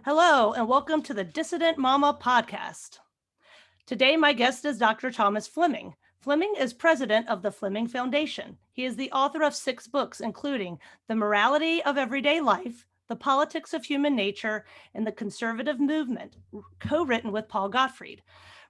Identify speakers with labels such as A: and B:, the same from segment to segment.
A: Hello, and welcome to the Dissident Mama podcast. Today, my guest is Dr. Thomas Fleming. Fleming is president of the Fleming Foundation. He is the author of 6 books, including The Morality of Everyday Life, The Politics of Human Nature, and The Conservative Movement, co-written with Paul Gottfried.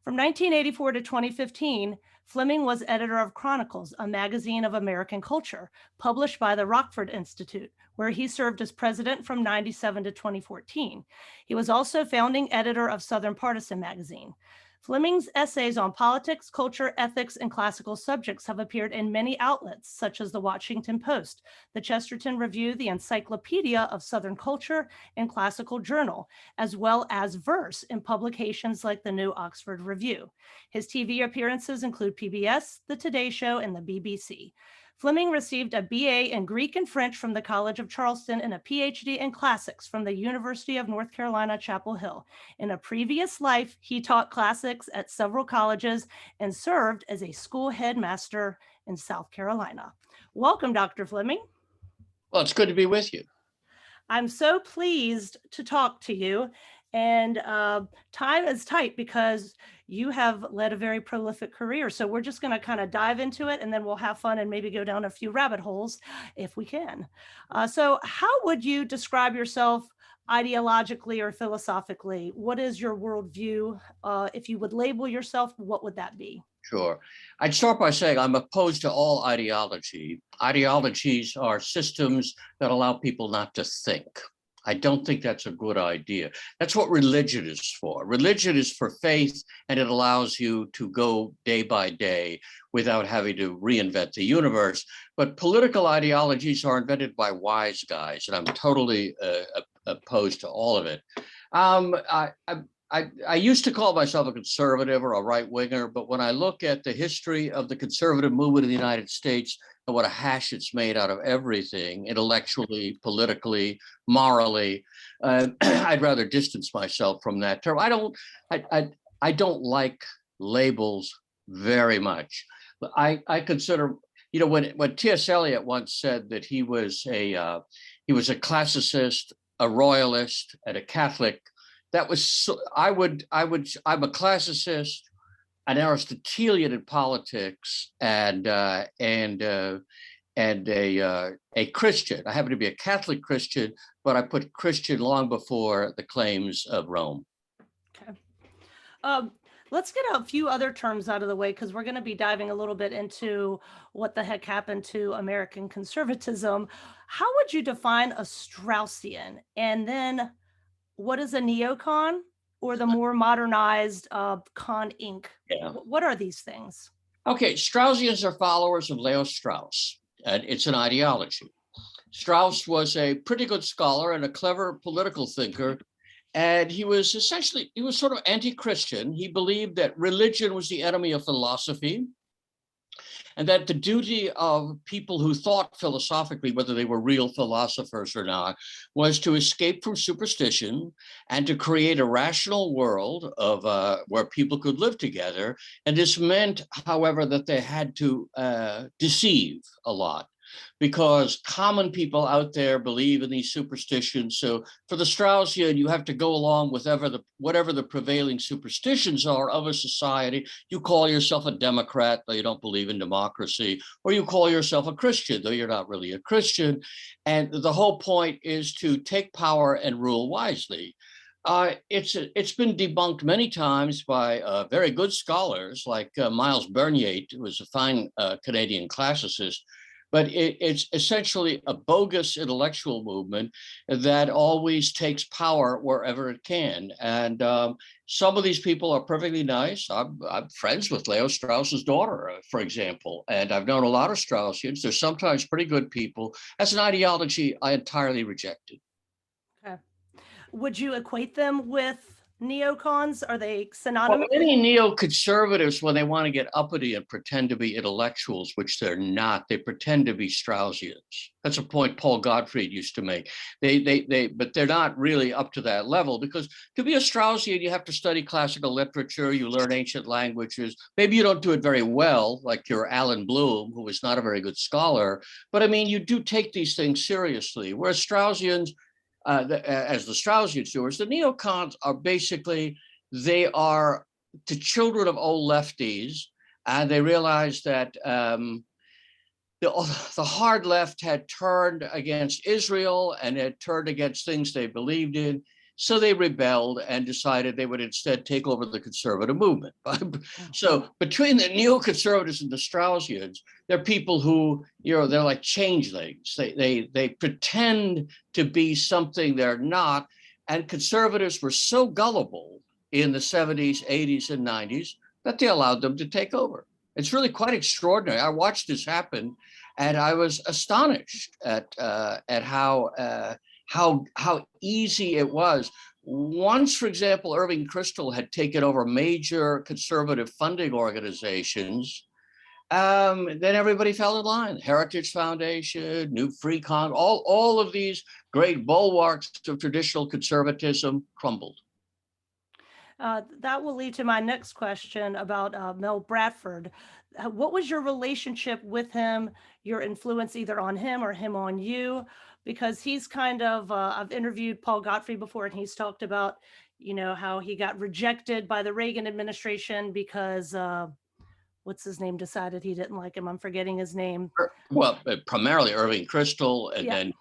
A: From 1984 to 2015, Fleming was editor of Chronicles, a magazine of American culture, published by the Rockford Institute, where he served as president from 1997 to 2014. He was also founding editor of Southern Partisan magazine. Fleming's essays on politics, culture, ethics, and classical subjects have appeared in many outlets, such as the Washington Post, the Chesterton Review, the Encyclopedia of Southern Culture, and Classical Journal, as well as verse in publications like the New Oxford Review. His TV appearances include PBS, The Today Show, and the BBC. Fleming received a BA in Greek and French from the College of Charleston and a PhD in classics from the University of North Carolina, Chapel Hill. In a previous life, he taught classics at several colleges and served as a school headmaster in South Carolina. Welcome, Dr. Fleming.
B: Well, it's good to be with you.
A: I'm so pleased to talk to you. And time is tight because you have led a very prolific career. So we're just going to kind of dive into it, and then we'll have fun and maybe go down a few rabbit holes if we can. So how would you describe yourself ideologically or philosophically? What is your worldview? If you would label yourself, what would that be?
B: Sure. I'd start by saying I'm opposed to all ideology. Ideologies are systems that allow people not to think. I don't think that's a good idea. That's what religion is for. Religion is for faith, and it allows you to go day by day without having to reinvent the universe. But political ideologies are invented by wise guys, and I'm totally opposed to all of it. I used to call myself a conservative or a right-winger, but when I look at the history of the conservative movement in the United States and what a hash it's made out of everything, intellectually, politically, morally, I'd rather distance myself from that term. I don't like labels very much. I consider, when T.S. Eliot once said that he was a classicist, a royalist, and a Catholic. That was I'm a classicist, an Aristotelian in politics, and a Christian. I happen to be a Catholic Christian, but I put Christian long before the claims of Rome.
A: Okay. Let's get a few other terms out of the way, because we're going to be diving a little bit into what the heck happened to American conservatism. How would you define a Straussian? And then what is a neocon, or the more modernized con Inc.?
B: Yeah.
A: What are these things?
B: Okay, Straussians are followers of Leo Strauss, and it's an ideology. Strauss was a pretty good scholar and a clever political thinker, and he was sort of anti-Christian. He believed that religion was the enemy of philosophy, and that the duty of people who thought philosophically, whether they were real philosophers or not, was to escape from superstition and to create a rational world of where people could live together. And this meant, however, that they had to deceive a lot, because common people out there believe in these superstitions. So for the Straussian, you have to go along with whatever the prevailing superstitions are of a society. You call yourself a Democrat, though you don't believe in democracy, or you call yourself a Christian, though you're not really a Christian. And the whole point is to take power and rule wisely. It's been debunked many times by very good scholars like Miles Bernier, who was a fine Canadian classicist. But it's essentially a bogus intellectual movement that always takes power wherever it can. And some of these people are perfectly nice. I'm friends with Leo Strauss's daughter, for example, and I've known a lot of Straussians. They're sometimes pretty good people. As an ideology, I entirely reject it.
A: Okay. Would you equate them with neocons? Are they synonymous?
B: Well, many neoconservatives, when they want to get uppity and pretend to be intellectuals, which they're not, they pretend to be Straussians. That's a point Paul Gottfried used to make. But they're not really up to that level, because to be a Straussian, you have to study classical literature, you learn ancient languages. Maybe you don't do it very well, like your Alan Bloom, who is not a very good scholar. But I mean, you do take these things seriously, whereas Straussians, as the Straussians do, is the neocons are basically, they are the children of old lefties, and they realize that the hard left had turned against Israel and had turned against things they believed in. So they rebelled and decided they would instead take over the conservative movement. So between the neoconservatives and the Straussians, they're people who, they're like changelings. They pretend to be something they're not. And conservatives were so gullible in the 70s, 80s, and 90s that they allowed them to take over. It's really quite extraordinary. I watched this happen, and I was astonished at how easy it was. Once, for example, Irving Kristol had taken over major conservative funding organizations, then everybody fell in line. Heritage Foundation, New Free Con, all of these great bulwarks of traditional conservatism crumbled.
A: That will lead to my next question about Mel Bradford. What was your relationship with him, your influence either on him or him on you? Because he's kind of, I've interviewed Paul Gottfried before, and he's talked about, how he got rejected by the Reagan administration because, what's his name, decided he didn't like him. I'm forgetting his name.
B: Well, primarily Irving Kristol, and
A: Yeah.
B: then,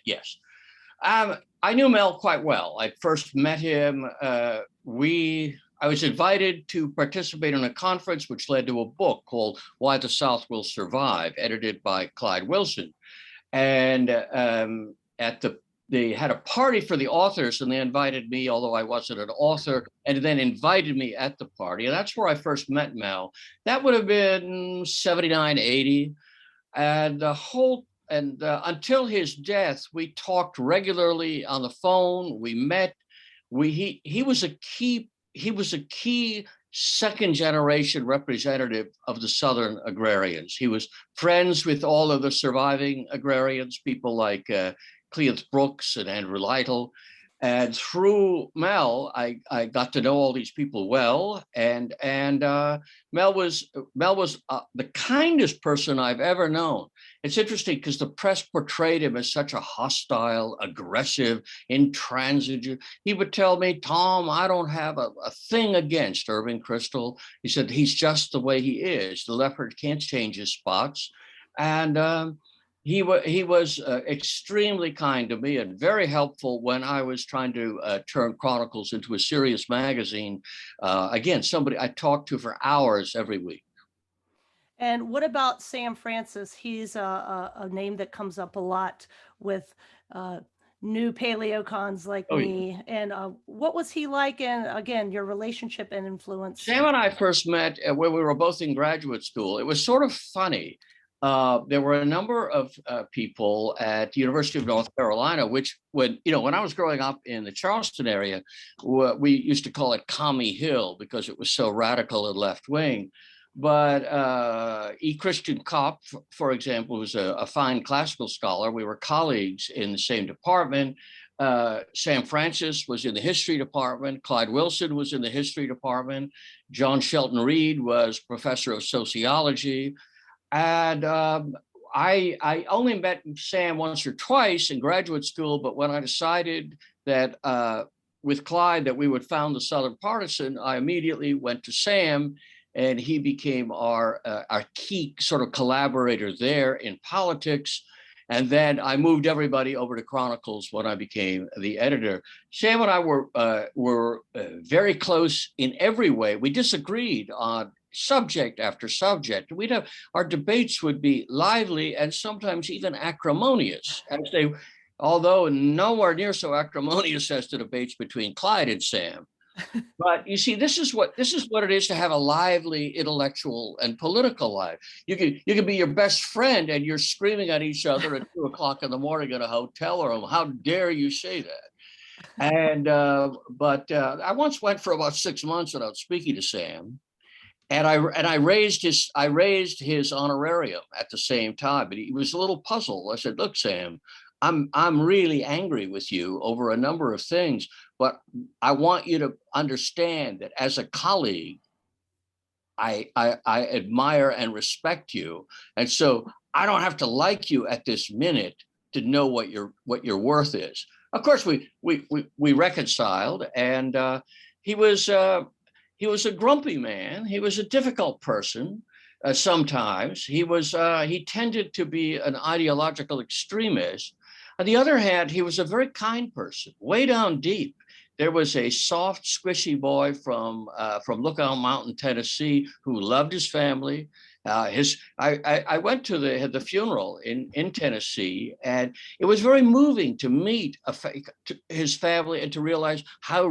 B: yes. I knew Mel quite well. I first met him. I was invited to participate in a conference which led to a book called Why the South Will Survive, edited by Clyde Wilson. And they had a party for the authors, and they invited me, although I wasn't an author, and then invited me at the party. And that's where I first met Mel. That would have been 79, 80. And until his death, we talked regularly on the phone. We met. He was a key second generation representative of the Southern agrarians. He was friends with all of the surviving agrarians, people like Cleance Brooks and Andrew Lytle. And through Mel, I got to know all these people well, and Mel was the kindest person I've ever known. It's interesting because the press portrayed him as such a hostile, aggressive, intransigent. He would tell me, "Tom, I don't have a thing against Irving Kristol." He said, "He's just the way he is. The leopard can't change his spots," and he was extremely kind to me and very helpful when I was trying to turn Chronicles into a serious magazine. Again, somebody I talked to for hours every week.
A: And what about Sam Francis? He's a name that comes up a lot with new paleocons like me. And what was he like? And again, your relationship and influence.
B: Sam and I first met when we were both in graduate school. It was sort of funny. There were a number of people at the University of North Carolina, which when I was growing up in the Charleston area, we used to call it Commie Hill because it was so radical and left wing. But E. Christian Kopp, for example, was a fine classical scholar. We were colleagues in the same department. Sam Francis was in the history department. Clyde Wilson was in the history department. John Shelton Reed was professor of sociology. And I only met Sam once or twice in graduate school, but when I decided that with Clyde that we would found the Southern Partisan, I immediately went to Sam, and he became our key sort of collaborator there in politics. And then I moved everybody over to Chronicles when I became the editor. Sam and I were very close in every way. We disagreed on subject after subject. Our debates would be lively and sometimes even acrimonious, although nowhere near so acrimonious as the debates between Clyde and Sam. But you see, this is what it is to have a lively intellectual and political life. You can be your best friend and you're screaming at each other at 2:00 in the morning in a hotel room. How dare you say that? And but I once went for about 6 months without speaking to Sam. And I raised his honorarium at the same time, but he was a little puzzled. I said, "Look, Sam, I'm really angry with you over a number of things, but I want you to understand that as a colleague, I admire and respect you, and so I don't have to like you at this minute to know what your worth is. Of course, we reconciled, and he was a grumpy man. He was a difficult person. Sometimes he tended to be an ideological extremist. On the other hand, he was a very kind person. Way down deep, there was a soft, squishy boy from Lookout Mountain, Tennessee, who loved his family. I went to the funeral in Tennessee, and it was very moving to meet his family and to realize how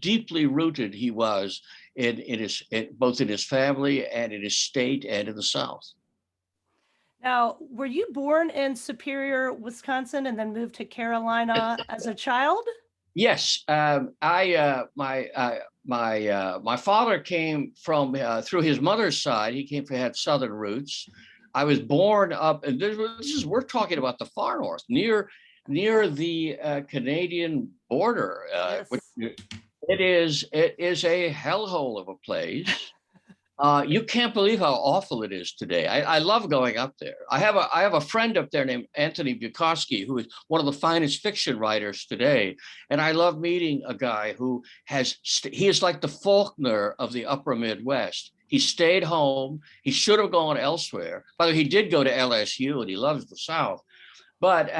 B: deeply rooted he was both in his family and in his state and in the South.
A: Now, were you born in Superior, Wisconsin, and then moved to Carolina as a child?
B: Yes, my father came from through his mother's side. He had Southern roots. I was born up, and we're talking about the far north, near the Canadian border.
A: Yes.
B: It is a hellhole of a place. You can't believe how awful it is today. I love going up there. I have a friend up there named Anthony Bukowski, who is one of the finest fiction writers today. And I love meeting a guy who he is like the Faulkner of the upper Midwest. He stayed home. He should have gone elsewhere. By the way, he did go to LSU and he loves the South. But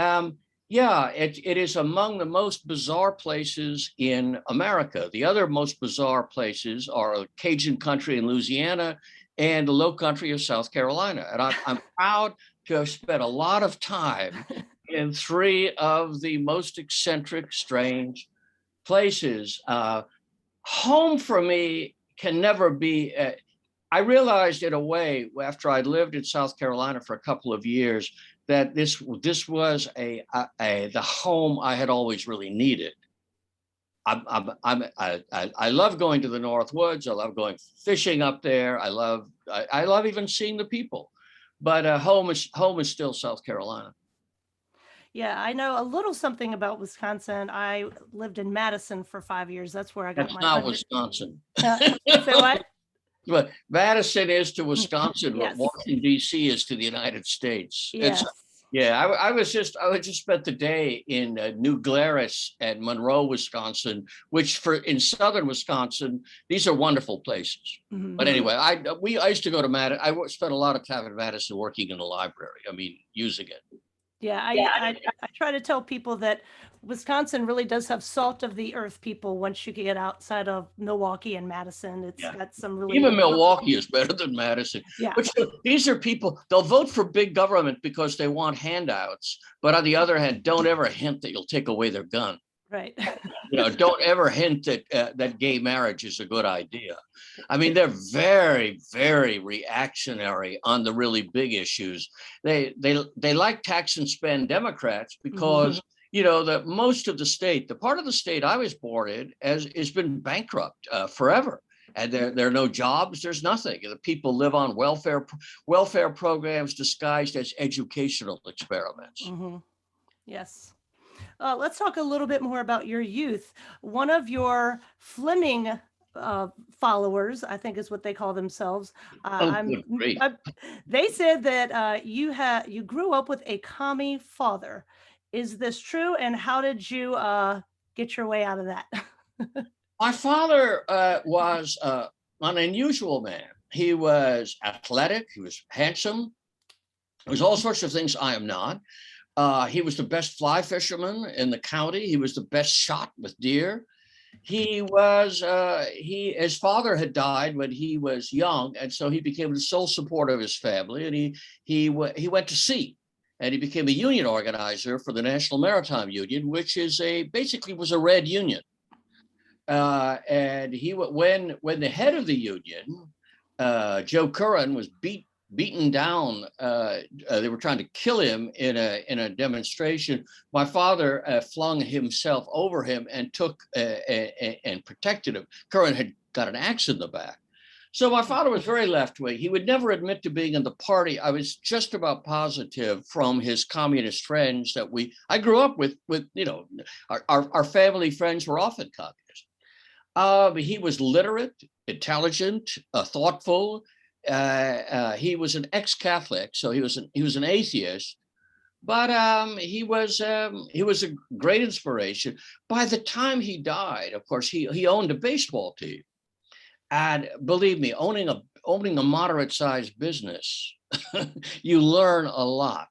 B: yeah, it is among the most bizarre places in America. The other most bizarre places are Cajun country in Louisiana and the low country of South Carolina. And I'm proud to have spent a lot of time in three of the most eccentric, strange places. Home for me can never be, I realized in a way after I'd lived in South Carolina for a couple of years, that this was the home I had always really needed. I love going to the North Woods. I love going fishing up there. I love even seeing the people, but home is still South Carolina.
A: Yeah, I know a little something about Wisconsin. I lived in Madison for 5 years. That's where I got
B: That's not Wisconsin.
A: Say what?
B: But Madison is to Wisconsin
A: Yes.
B: what Washington D.C. is to the United States.
A: Yes.
B: I just spent the day in New Glarus and Monroe, Wisconsin, which in southern Wisconsin, these are wonderful places. Mm-hmm. But anyway, I used to go to Madison. I spent a lot of time in Madison working in the library. I mean, using it.
A: Yeah, I try to tell people that Wisconsin really does have salt of the earth people once you get outside of Milwaukee and Madison. It's got some really...
B: Even Milwaukee is better than Madison.
A: Yeah.
B: But these are people, they'll vote for big government because they want handouts. But on the other hand, don't ever hint that you'll take away their gun.
A: Right.
B: Don't ever hint that gay marriage is a good idea. I mean, they're very, very reactionary on the really big issues. They like tax and spend Democrats because, that most of the state, the part of the state I was born in, has been bankrupt forever. And there are no jobs. There's nothing. The people live on welfare programs disguised as educational experiments.
A: Mm-hmm. Yes. Let's talk a little bit more about your youth. One of your Fleming followers, I think is what they call themselves. They said that you grew up with a commie father. Is this true? And how did you get your way out of that?
B: My father was an unusual man. He was athletic. He was handsome. He was all sorts of things I am not. He was the best fly fisherman in the county. He was the best shot with deer. His father had died when he was young, and so he became the sole supporter of his family. And he went to sea, and he became a union organizer for the National Maritime Union, which basically was a red union. And when the head of the union, Joe Curran, was beaten down, they were trying to kill him in a demonstration. My father flung himself over him and took and protected him. Curran had got an axe in the back. So my father was very left-wing. He would never admit to being in the party. I was just about positive from his communist friends that I grew up with our family friends were often communists. He was literate, intelligent, thoughtful. He was an ex-Catholic, so he was an atheist, But he was a great inspiration. By the time he died, of course, he owned a baseball team, and believe me, owning a moderate-sized business, you learn a lot.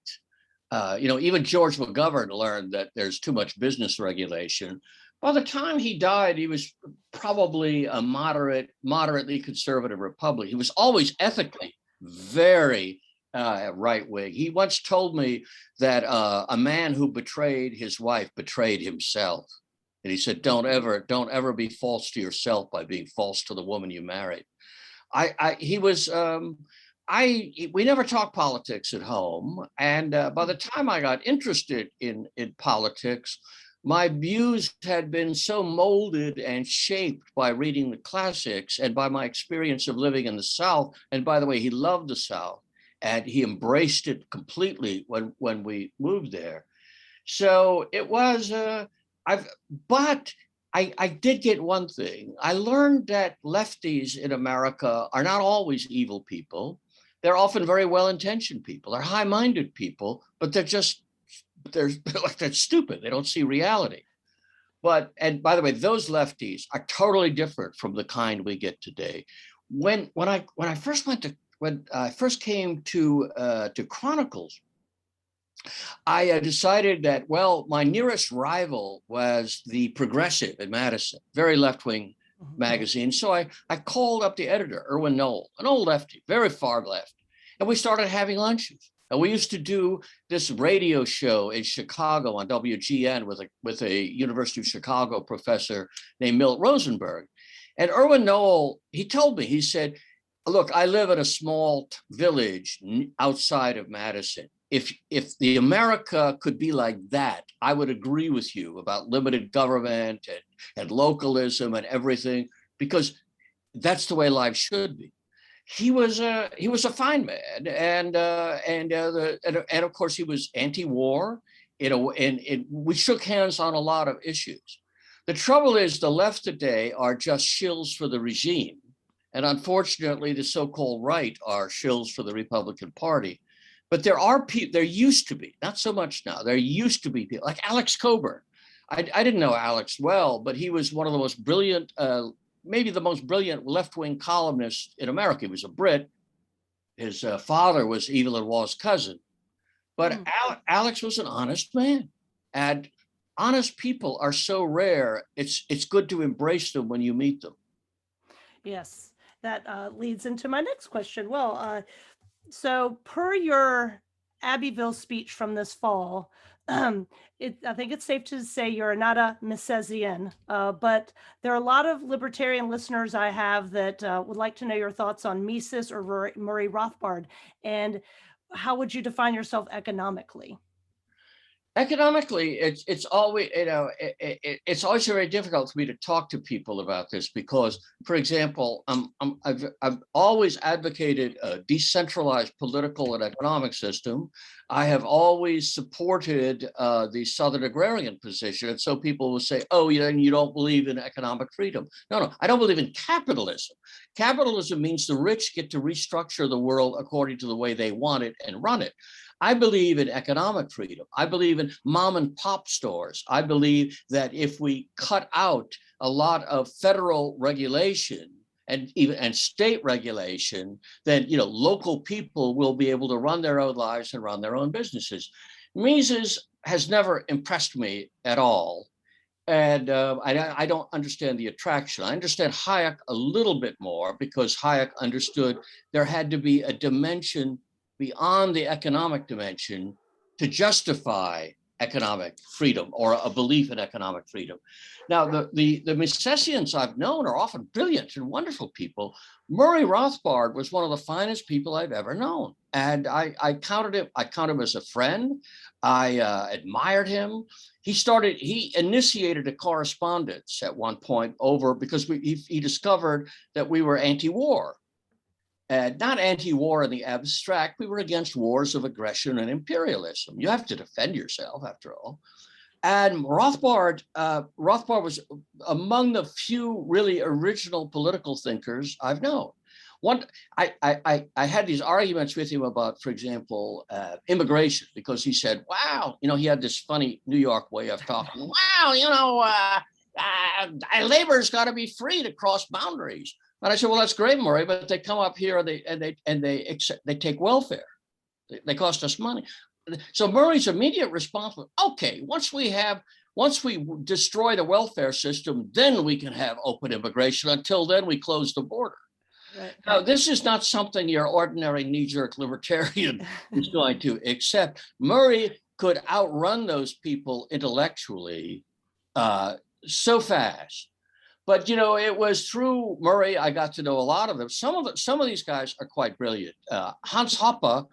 B: Even George McGovern learned that there's too much business regulation. By the time he died, he was probably a moderately conservative Republican. He was always ethically very right wing. He once told me that a man who betrayed his wife betrayed himself. And he said, don't ever be false to yourself by being false to the woman you married. We never talked politics at home. And by the time I got interested in politics, my views had been so molded and shaped by reading the classics and by my experience of living in the South. And by the way, he loved the South and he embraced it completely when we moved there. So it was, I did get one thing. I learned that lefties in America are not always evil people. They're often very well-intentioned people. They're high-minded people, but they're stupid. They don't see reality. And by the way, those lefties are totally different from the kind we get today. When I first came to Chronicles, I decided that, well, my nearest rival was the Progressive in Madison, very left-wing magazine. So I called up the editor, Erwin Noel, an old lefty, very far left, and we started having lunches. And we used to do this radio show in Chicago on WGN with a University of Chicago professor named Milt Rosenberg. And Erwin Noel, he told me, he said, look, I live in a small village outside of Madison. If the America could be like that, I would agree with you about limited government and localism and everything, because that's the way life should be. He was a fine man, and of course he was anti-war. And we shook hands on a lot of issues. The trouble is, the left today are just shills for the regime, and unfortunately, the so-called right are shills for the Republican Party. But there are people, there used to be, not so much now, there used to be people like Alex Coburn. I didn't know Alex well, but he was one of the most brilliant, maybe the most brilliant left-wing columnists in America. He was a Brit. His father was Evelyn Waugh's cousin. But Alex was an honest man. And honest people are so rare, it's good to embrace them when you meet them.
A: Yes, that leads into my next question. Well, so per your Abbeville speech from this fall, I think it's safe to say you're not a Misesian, but there are a lot of libertarian listeners I have that would like to know your thoughts on Mises or Murray Rothbard, and how would you define yourself economically?
B: Economically, it's always, it's always very difficult for me to talk to people about this because, for example, I've always advocated a decentralized political and economic system. I have always supported the Southern agrarian position, and so people will say, "Oh, you don't believe in economic freedom." No, I don't believe in capitalism. Capitalism means the rich get to restructure the world according to the way they want it and run it. I believe in economic freedom. I believe in mom and pop stores. I believe that if we cut out a lot of federal regulation and state regulation, then local people will be able to run their own lives and run their own businesses. Mises has never impressed me at all. And I don't understand the attraction. I understand Hayek a little bit more because Hayek understood there had to be a dimension beyond the economic dimension to justify economic freedom or a belief in economic freedom. Now, the Misesians I've known are often brilliant and wonderful people. Murray Rothbard was one of the finest people I've ever known. And I count him as a friend. I admired him. He initiated a correspondence at one point because he discovered that we were anti-war. Not anti-war in the abstract. We were against wars of aggression and imperialism. You have to defend yourself, after all. And Rothbard was among the few really original political thinkers I've known. I had these arguments with him about, for example, immigration, because he said, wow, he had this funny New York way of talking. Wow, labor's got to be free to cross boundaries. And I said, well, that's great, Murray, but they come up here and they take welfare. They cost us money. So Murray's immediate response was, okay, once we destroy the welfare system, then we can have open immigration. Until then, we close the border. Right. Now, this is not something your ordinary knee-jerk libertarian is going to accept. Murray could outrun those people intellectually so fast. But it was through Murray I got to know a lot of them. Some of these guys are quite brilliant. Hans Hoppe,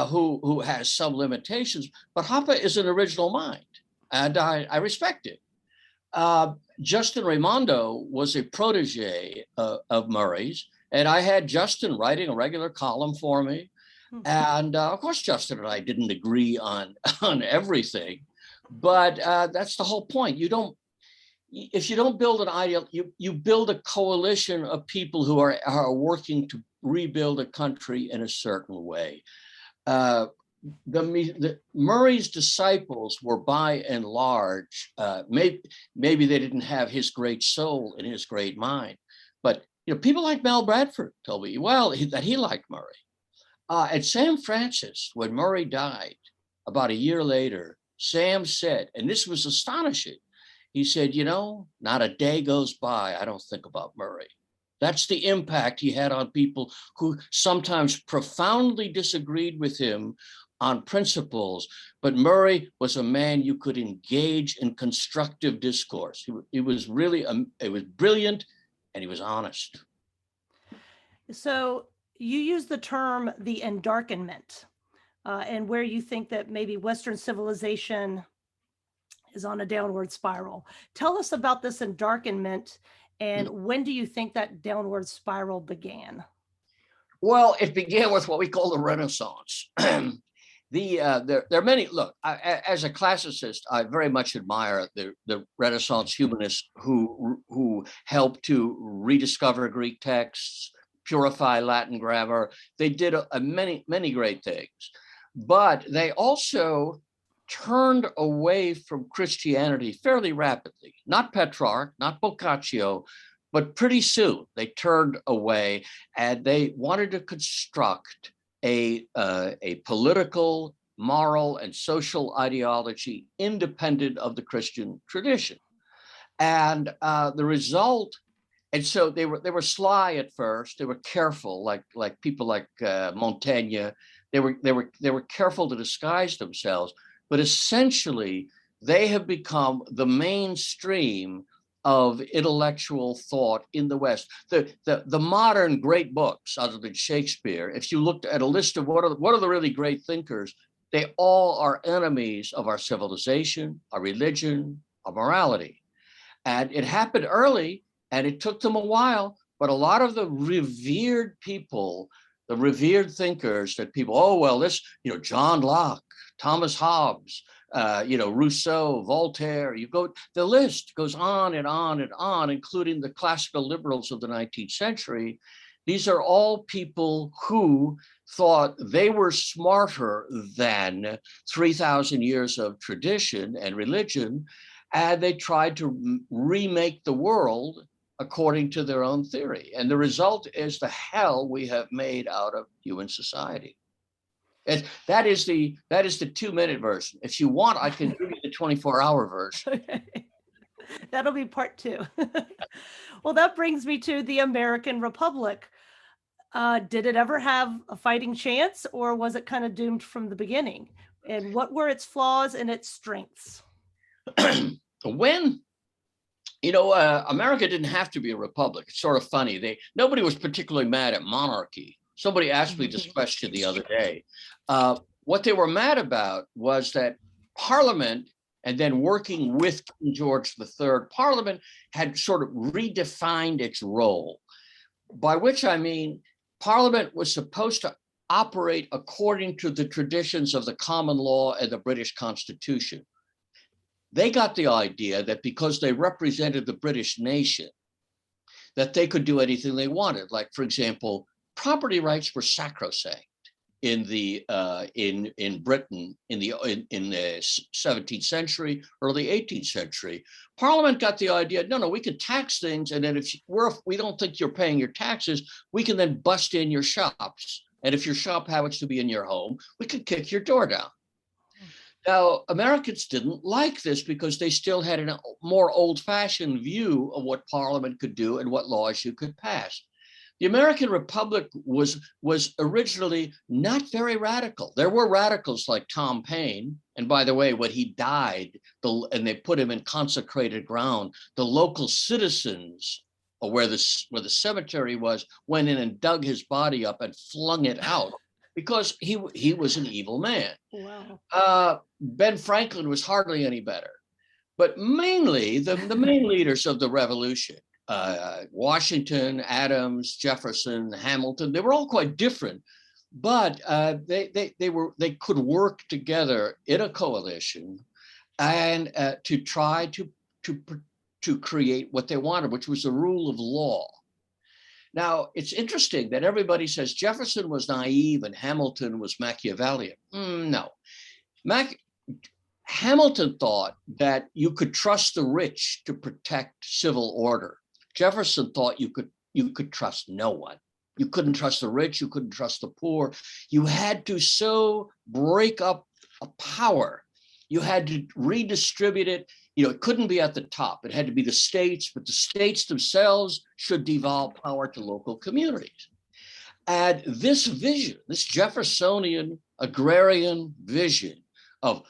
B: who has some limitations, but Hoppe is an original mind, and I respect it. Justin Raimondo was a protege of Murray's, and I had Justin writing a regular column for me. And of course, Justin and I didn't agree on everything, but that's the whole point. If you don't build an ideal, you build a coalition of people who are working to rebuild a country in a certain way. Murray's disciples were by and large, maybe they didn't have his great soul and his great mind, but people like Mel Bradford told me, that he liked Murray. At Sam Francis, when Murray died, about a year later, Sam said, and this was astonishing, he said, not a day goes by I don't think about Murray. That's the impact he had on people who sometimes profoundly disagreed with him on principles. But Murray was a man you could engage in constructive discourse. He was really, it was brilliant, and he was honest.
A: So you use the term the endarkenment, and where you think that maybe Western civilization is on a downward spiral. Tell us about this endarkenment, and when do you think that downward spiral began?
B: Well, it began with what we call the Renaissance. There are many. Look, as a classicist, I very much admire the Renaissance humanists who helped to rediscover Greek texts, purify Latin grammar. They did many great things, but they also turned away from Christianity fairly rapidly. Not Petrarch, not Boccaccio, but pretty soon they turned away, and they wanted to construct a political, moral, and social ideology independent of the Christian tradition. And the result, and so they were sly at first. They were careful, like people like Montaigne. They were careful to disguise themselves. But essentially, they have become the mainstream of intellectual thought in the West. The modern great books, other than Shakespeare, if you looked at a list of what are the really great thinkers, they all are enemies of our civilization, our religion, our morality. And it happened early, and it took them a while, but a lot of the revered people, the revered thinkers that people, John Locke, Thomas Hobbes, Rousseau, Voltaire, the list goes on and on and on, including the classical liberals of the 19th century. These are all people who thought they were smarter than 3,000 years of tradition and religion, and they tried to remake the world according to their own theory. And the result is the hell we have made out of human society. And that is the 2-minute version. If you want, I can give you the 24-hour version.
A: Okay. That'll be part 2. Well, that brings me to the American Republic. Did it ever have a fighting chance, or was it kind of doomed from the beginning? And what were its flaws and its strengths?
B: When America didn't have to be a republic. It's sort of funny. Nobody was particularly mad at monarchy. Somebody asked me this question the other day. What they were mad about was that Parliament, and then working with King George III, Parliament had sort of redefined its role, by which I mean Parliament was supposed to operate according to the traditions of the common law and the British Constitution. They got the idea that because they represented the British nation, that they could do anything they wanted. Like, for example, property rights were sacrosanct in Britain in the 17th century, early 18th century. Parliament got the idea, no, we can tax things, and then if we don't think you're paying your taxes, we can then bust in your shops. And if your shop happens to be in your home, we can kick your door down. Now, Americans didn't like this because they still had a more old-fashioned view of what Parliament could do and what laws you could pass. The American Republic was originally not very radical. There were radicals like Tom Paine, and by the way, when he died, and they put him in consecrated ground, the local citizens, where the cemetery was, went in and dug his body up and flung it out because he was an evil man.
A: Wow.
B: Ben Franklin was hardly any better, but mainly the main leaders of the Revolution. Washington, Adams, Jefferson, Hamilton, they were all quite different, but they could work together in a coalition and to try to create what they wanted, which was the rule of law. Now, it's interesting that everybody says Jefferson was naive and Hamilton was Machiavellian. No. Hamilton thought that you could trust the rich to protect civil order. Jefferson thought you could trust no one. You couldn't trust the rich, you couldn't trust the poor. You had to so break up a power. You had to redistribute it. It couldn't be at the top. It had to be the states, but the states themselves should devolve power to local communities. And this vision, this Jeffersonian agrarian vision of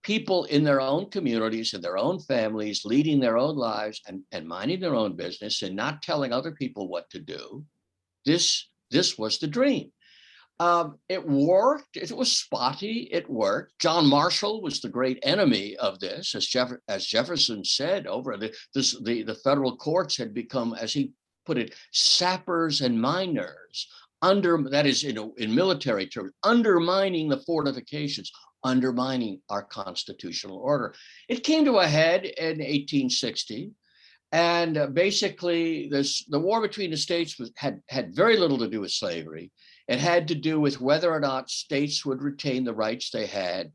B: people in their own communities and their own families, leading their own lives and minding their own business and not telling other people what to do. This was the dream. It worked. It was spotty. It worked. John Marshall was the great enemy of this, as Jefferson said. The federal courts had become, as he put it, sappers and miners. That is, in military terms, undermining the fortifications, undermining our constitutional order. It came to a head in 1860, and basically the war between the states had very little to do with slavery. It had to do with whether or not states would retain the rights they had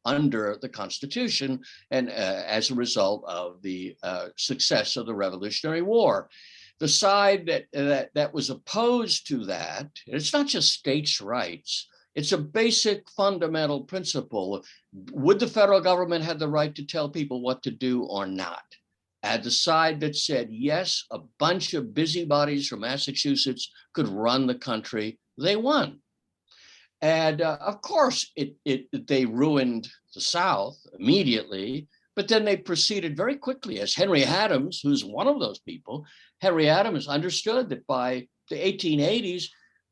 B: under the Constitution, and as a result of the success of the Revolutionary War. The side that was opposed to that, it's not just states' rights, it's a basic fundamental principle. Would the federal government have the right to tell people what to do or not? And the side that said, yes, a bunch of busybodies from Massachusetts could run the country, they won. And of course, they ruined the South immediately, but then they proceeded very quickly, as Henry Adams, who's one of those people. Henry Adams understood that by the 1880s,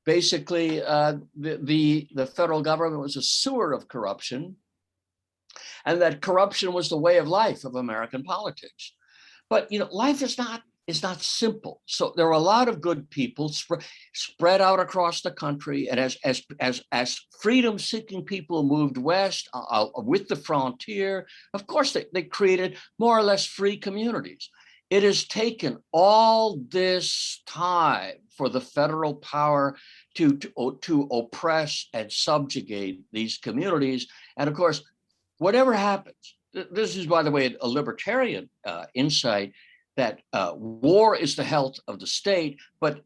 B: basically, the federal government was a sewer of corruption, and that corruption was the way of life of American politics. But life is not simple. So there are a lot of good people spread out across the country, and as freedom-seeking people moved west with the frontier, of course they created more or less free communities. It has taken all this time for the federal power to oppress and subjugate these communities. And of course, whatever happens, this is, by the way, a libertarian insight, that war is the health of the state. But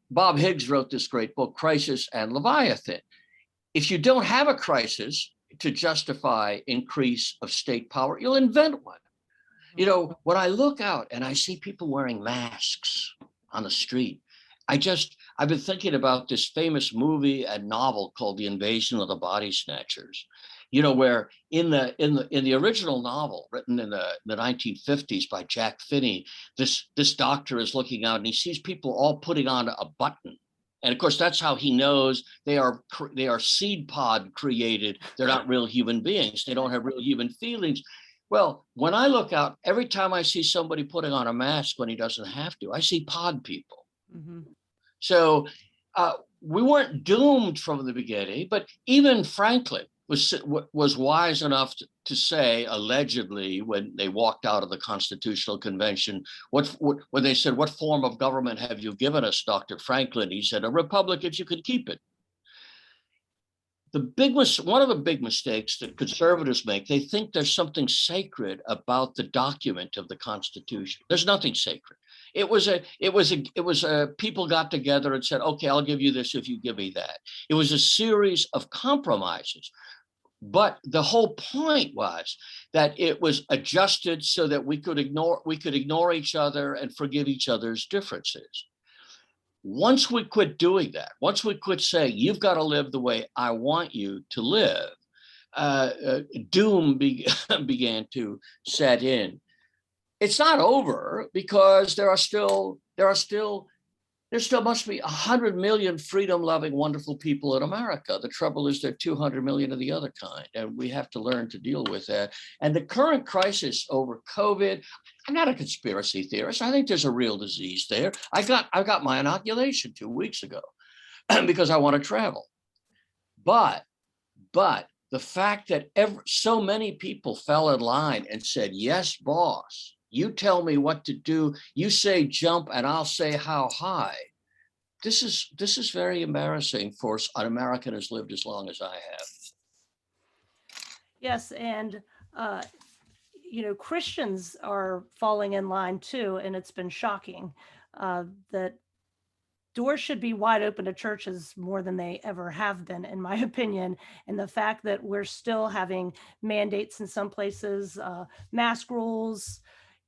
B: Bob Higgs wrote this great book, Crisis and Leviathan. If you don't have a crisis to justify increase of state power, you'll invent one. When I look out and I see people wearing masks on the street, I've been thinking about this famous movie and novel called The Invasion of the Body Snatchers. Where in the original novel written in the 1950s by Jack Finney, this doctor is looking out and he sees people all putting on a button. And of course, that's how he knows they are seed pod created. They're not real human beings. They don't have real human feelings. Well, when I look out, every time I see somebody putting on a mask when he doesn't have to, I see pod people. Mm-hmm. So we weren't doomed from the beginning, but even Franklin was wise enough to say, allegedly, when they walked out of the Constitutional Convention, when they said, "What form of government have you given us, Dr. Franklin?" He said, "A republic if you could keep it." One of the big mistakes that conservatives make, they think there's something sacred about the document of the Constitution. There's nothing sacred. It was a people got together and said, "Okay, I'll give you this if you give me that." It was a series of compromises. But the whole point was that it was adjusted so that we could ignore each other and forgive each other's differences. Once we quit doing that, once we quit saying, "You've got to live the way I want you to live," doom began to set in. It's not over, because there still must be 100 million freedom-loving, wonderful people in America. The trouble is there are 200 million of the other kind, and we have to learn to deal with that. And the current crisis over COVID, I'm not a conspiracy theorist. I think there's a real disease there. I got my inoculation 2 weeks ago because I want to travel. But the fact that so many people fell in line and said, "Yes, boss, you tell me what to do. You say jump and I'll say how high." This is very embarrassing for an American who's lived as long as I have.
A: Yes, and Christians are falling in line too, and it's been shocking that doors should be wide open to churches more than they ever have been, in my opinion. And the fact that we're still having mandates in some places, mask rules,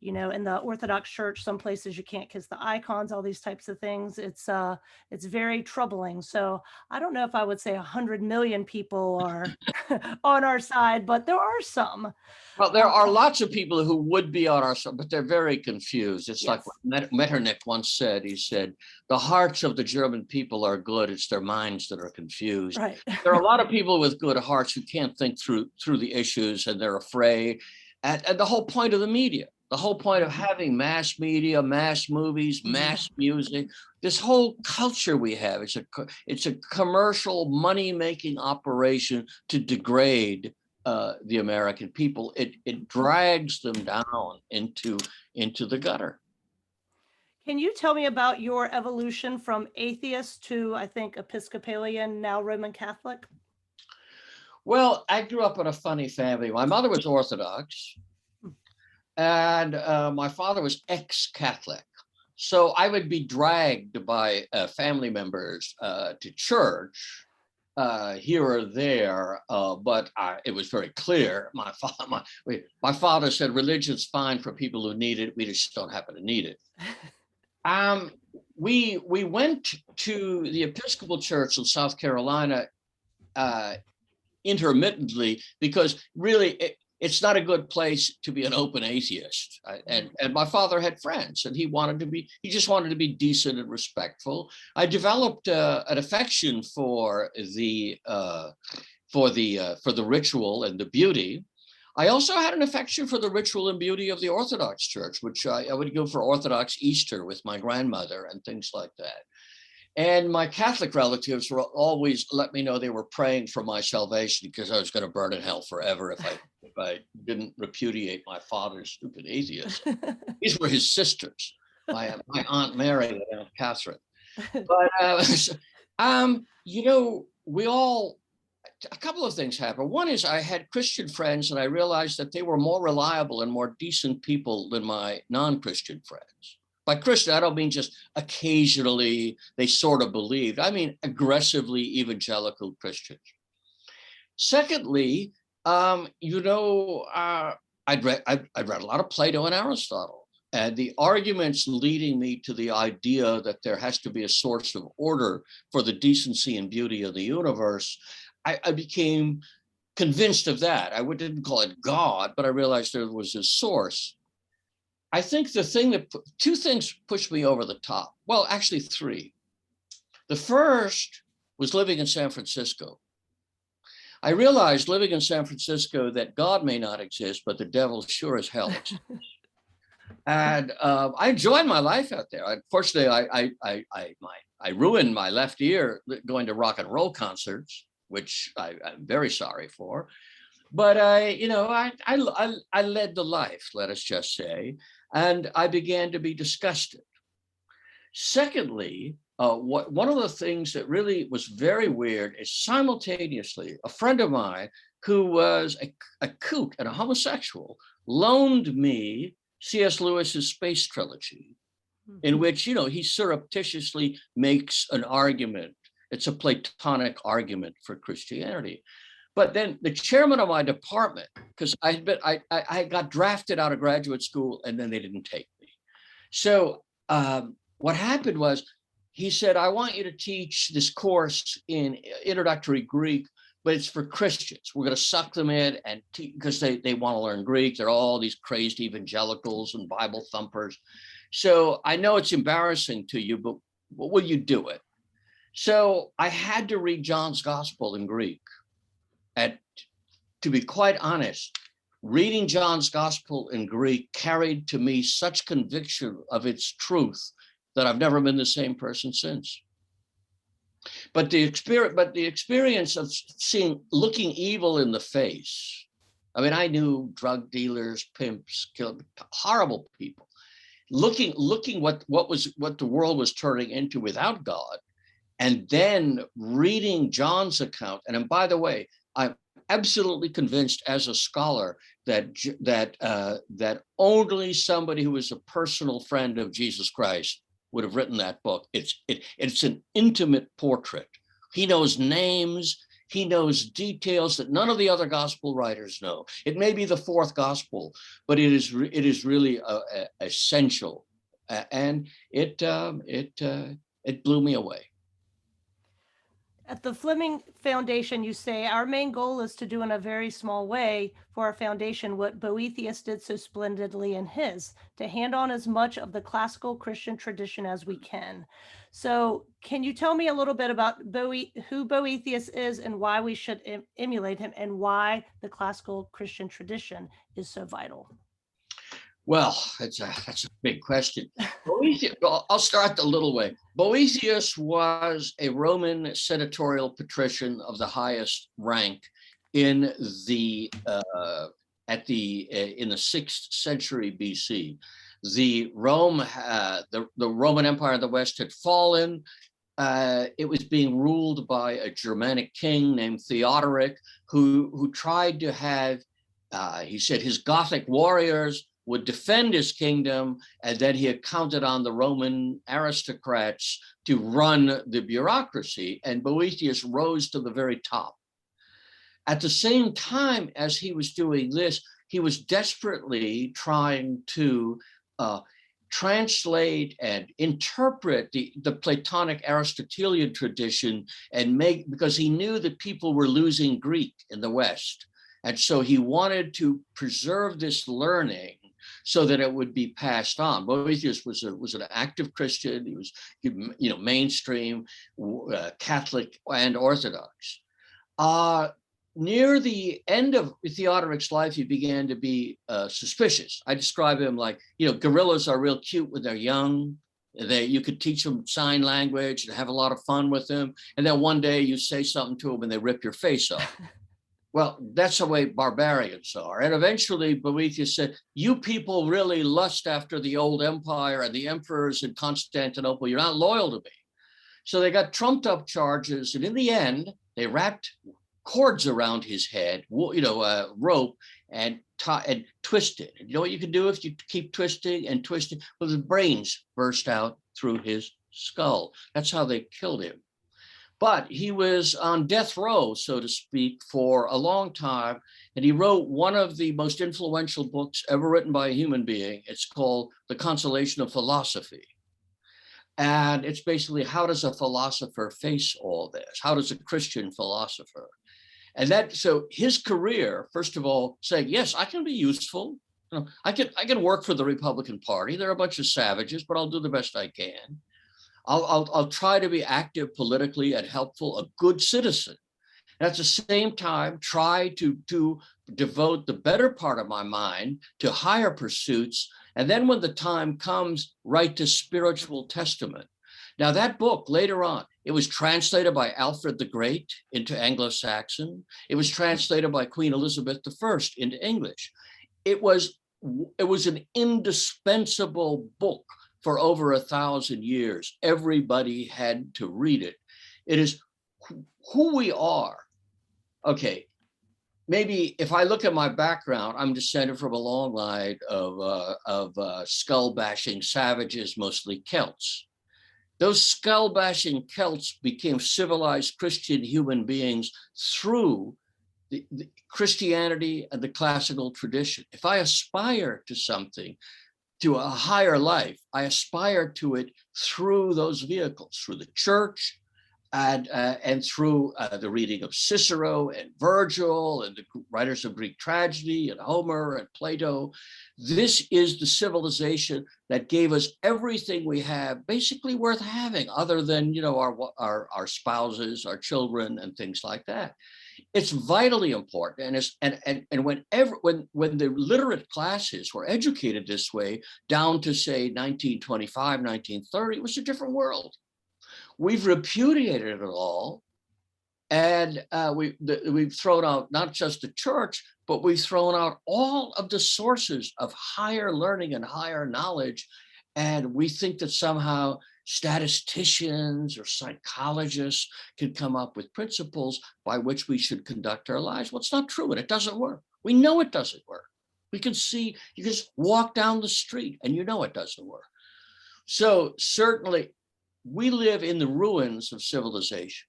A: in the Orthodox Church, some places you can't kiss the icons, all these types of things. It's very troubling. So I don't know if I would say 100 million people are on our side, but there are some.
B: Well, there are lots of people who would be on our side, but they're very confused. It's
A: Yes.
B: like Metternich once said. He said, "The hearts of the German people are good. It's their minds that are confused."
A: Right.
B: There are a lot of people with good hearts who can't think through the issues, and they're afraid. And the whole point of the media, the whole point of having mass media, mass movies, mass music, this whole culture we have, it's a commercial money-making operation to degrade the American people. It drags them down into the gutter.
A: Can you tell me about your evolution from atheist to, I think, Episcopalian, now Roman Catholic?
B: Well, I grew up in a funny family. My mother was Orthodox, and my father was ex-Catholic. So I would be dragged by family members to church here or there, but it was very clear. My father said, "Religion's fine for people who need it. We just don't happen to need it." We went to the Episcopal Church in South Carolina intermittently, because really it's not a good place to be an open atheist. And my father had friends, and he just wanted to be decent and respectful. I developed an affection for the ritual and the beauty. I also had an affection for the ritual and beauty of the Orthodox Church, which I would go for Orthodox Easter with my grandmother and things like that. And my Catholic relatives were always let me know they were praying for my salvation, because I was going to burn in hell forever if I didn't repudiate my father's stupid atheism. These were his sisters, my Aunt Mary and Aunt Catherine. But a couple of things happened. One is I had Christian friends, and I realized that they were more reliable and more decent people than my non-Christian friends. By Christian, I don't mean just occasionally they sort of believed. I mean aggressively evangelical Christians. Secondly, I'd read a lot of Plato and Aristotle, and the arguments leading me to the idea that there has to be a source of order for the decency and beauty of the universe. I became convinced of that. I didn't call it God, but I realized there was a source. I think two things pushed me over the top. Well, actually three. The first was living in San Francisco. I realized living in San Francisco that God may not exist, but the devil sure as hell exists. And I enjoyed my life out there. Unfortunately, I ruined my left ear going to rock and roll concerts. which I'm very sorry for. But I led the life, let us just say, and I began to be disgusted. Secondly, one of the things that really was very weird is simultaneously a friend of mine who was a kook and a homosexual loaned me C.S. Lewis's Space Trilogy, in which, he surreptitiously makes an argument. It's a Platonic argument for Christianity. But then the chairman of my department, because I got drafted out of graduate school and then they didn't take me. So what happened was he said, I want you to teach this course in introductory Greek, but it's for Christians. We're going to suck them in and because they want to learn Greek. They're all these crazed evangelicals and Bible thumpers. So I know it's embarrassing to you, but will you do it? So I had to read John's Gospel in Greek. And to be quite honest, reading John's Gospel in Greek carried to me such conviction of its truth that I've never been the same person since. But the experience of looking evil in the face. I mean, I knew drug dealers, pimps, horrible people. Looking what the world was turning into without God, and then reading John's account. And by the way, I'm absolutely convinced as a scholar that only somebody who is a personal friend of Jesus Christ would have written that book. It's an intimate portrait. He knows names. He knows details that none of the other gospel writers know. It may be the fourth gospel, but it is really essential, and it blew me away.
A: At the Fleming Foundation, you say, our main goal is to do in a very small way for our foundation what Boethius did so splendidly in his, to hand on as much of the classical Christian tradition as we can. So can you tell me a little bit about who Boethius is and why we should emulate him and why the classical Christian tradition is so vital?
B: Well, that's a big question. I'll start the little way. Boethius was a Roman senatorial patrician of the highest rank in the 6th century BC. The Roman Empire of the West had fallen. It was being ruled by a Germanic king named Theodoric, who tried to have, he said, his Gothic warriors would defend his kingdom, and then he had counted on the Roman aristocrats to run the bureaucracy, and Boethius rose to the very top. At the same time as he was doing this, he was desperately trying to translate and interpret the Platonic Aristotelian tradition because he knew that people were losing Greek in the West. And so he wanted to preserve this learning so that it would be passed on. Boethius was an active Christian. He was, mainstream, Catholic and Orthodox. Near the end of Theodoric's life, he began to be suspicious. I describe him like, gorillas are real cute when they're young. You could teach them sign language and have a lot of fun with them. And then one day you say something to them and they rip your face off. Well, that's the way barbarians are. And eventually Boethius said, you people really lust after the old empire and the emperors in Constantinople. You're not loyal to me. So they got trumped up charges. And in the end, they wrapped cords around his head, rope, and twisted. And you know what you can do if you keep twisting and twisting? Well, the brains burst out through his skull. That's how they killed him. But he was on death row, so to speak, for a long time. And he wrote one of the most influential books ever written by a human being. It's called The Consolation of Philosophy. And it's basically, how does a philosopher face all this? How does a Christian philosopher? And so his career, first of all, saying, yes, I can be useful. I can work for the Republican Party. They're a bunch of savages, but I'll do the best I can. I'll try to be active politically and helpful, a good citizen. And at the same time, try to devote the better part of my mind to higher pursuits. And then when the time comes, write the spiritual testament. Now that book later on, It was translated by Alfred the Great into Anglo-Saxon. It was translated by Queen Elizabeth I into English. It was an indispensable book for over 1,000 years. Everybody had to read it. It is who we are. Okay, maybe if I look at my background, I'm descended from a long line of skull-bashing savages, mostly Celts. Those skull-bashing Celts became civilized Christian human beings through the Christianity and the classical tradition. If I aspire to something, to a higher life, I aspire to it through those vehicles, through the church, and through the reading of Cicero and Virgil and the writers of Greek tragedy and Homer and Plato. This is the civilization that gave us everything we have, basically worth having, other than our spouses, our children, and things like that. It's vitally important, and when the literate classes were educated this way, down to say 1925, 1930, it was a different world. We've repudiated it all, and we've thrown out not just the church, but we've thrown out all of the sources of higher learning and higher knowledge, and we think that somehow statisticians or psychologists can come up with principles by which we should conduct our lives. Well, it's not true, and it doesn't work. We know it doesn't work. We can see, you just walk down the street and you know it doesn't work. So certainly, we live in the ruins of civilization.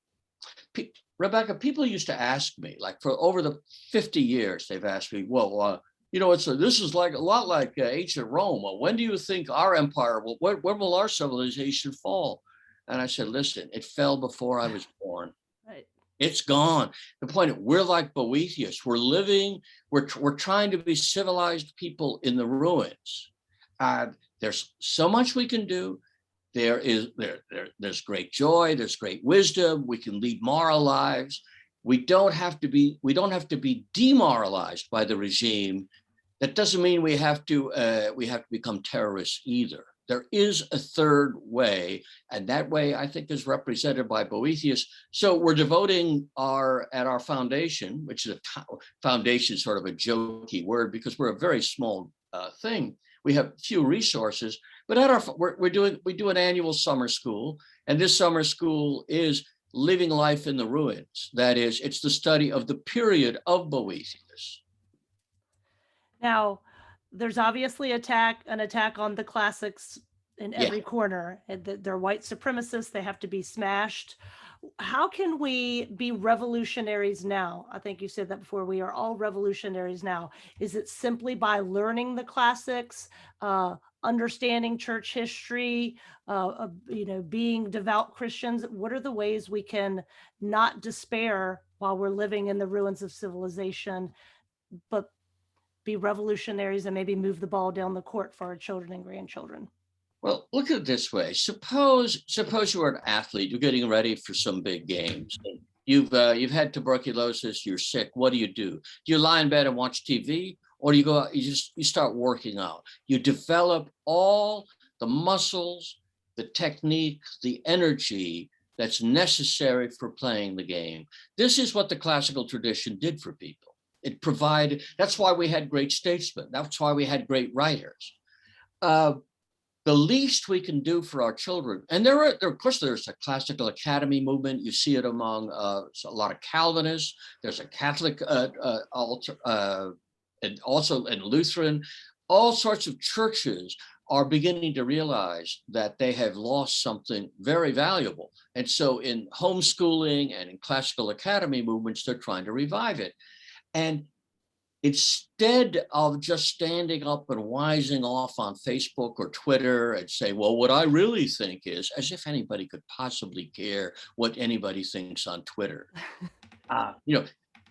B: Rebecca, people used to ask me, like for over the 50 years, they've asked me, well, this is like a lot like ancient Rome. Well, when do you think our empire when will our civilization fall? And I said, listen, it fell before I was born.
A: Right.
B: It's gone. The point is, we're like Boethius. We're trying to be civilized people in the ruins. There's so much we can do. There's great joy, there's great wisdom, we can lead moral lives. We don't have to be demoralized by the regime. That doesn't mean we have to become terrorists either. There is a third way, and that way I think is represented by Boethius. So we're devoting at our foundation, which is foundation, sort of a jokey word because we're a very small thing. We have few resources, but we do an annual summer school, and this summer school is living life in the ruins. That is, it's the study of the period of Boethius.
A: Now, there's obviously an attack on the classics in every corner. They're white supremacists. They have to be smashed. How can we be revolutionaries now? I think you said that before. We are all revolutionaries now. Is it simply by learning the classics, understanding church history, being devout Christians? What are the ways we can not despair while we're living in the ruins of civilization, but be revolutionaries and maybe move the ball down the court for our children and grandchildren?
B: Well, look at it this way. Suppose you're an athlete, you're getting ready for some big games. You've had tuberculosis, you're sick. What do? Do you lie in bed and watch TV? Or do you go out, you start working out? You develop all the muscles, the technique, the energy that's necessary for playing the game. This is what the classical tradition did for people. It provided, that's why we had great statesmen. That's why we had great writers. The least we can do for our children, and of course, there's a classical academy movement. You see it among a lot of Calvinists. There's a Catholic altar, and also in Lutheran. All sorts of churches are beginning to realize that they have lost something very valuable. And so in homeschooling and in classical academy movements, they're trying to revive it. And instead of just standing up and wising off on Facebook or Twitter and say, well, what I really think is, as if anybody could possibly care what anybody thinks on Twitter.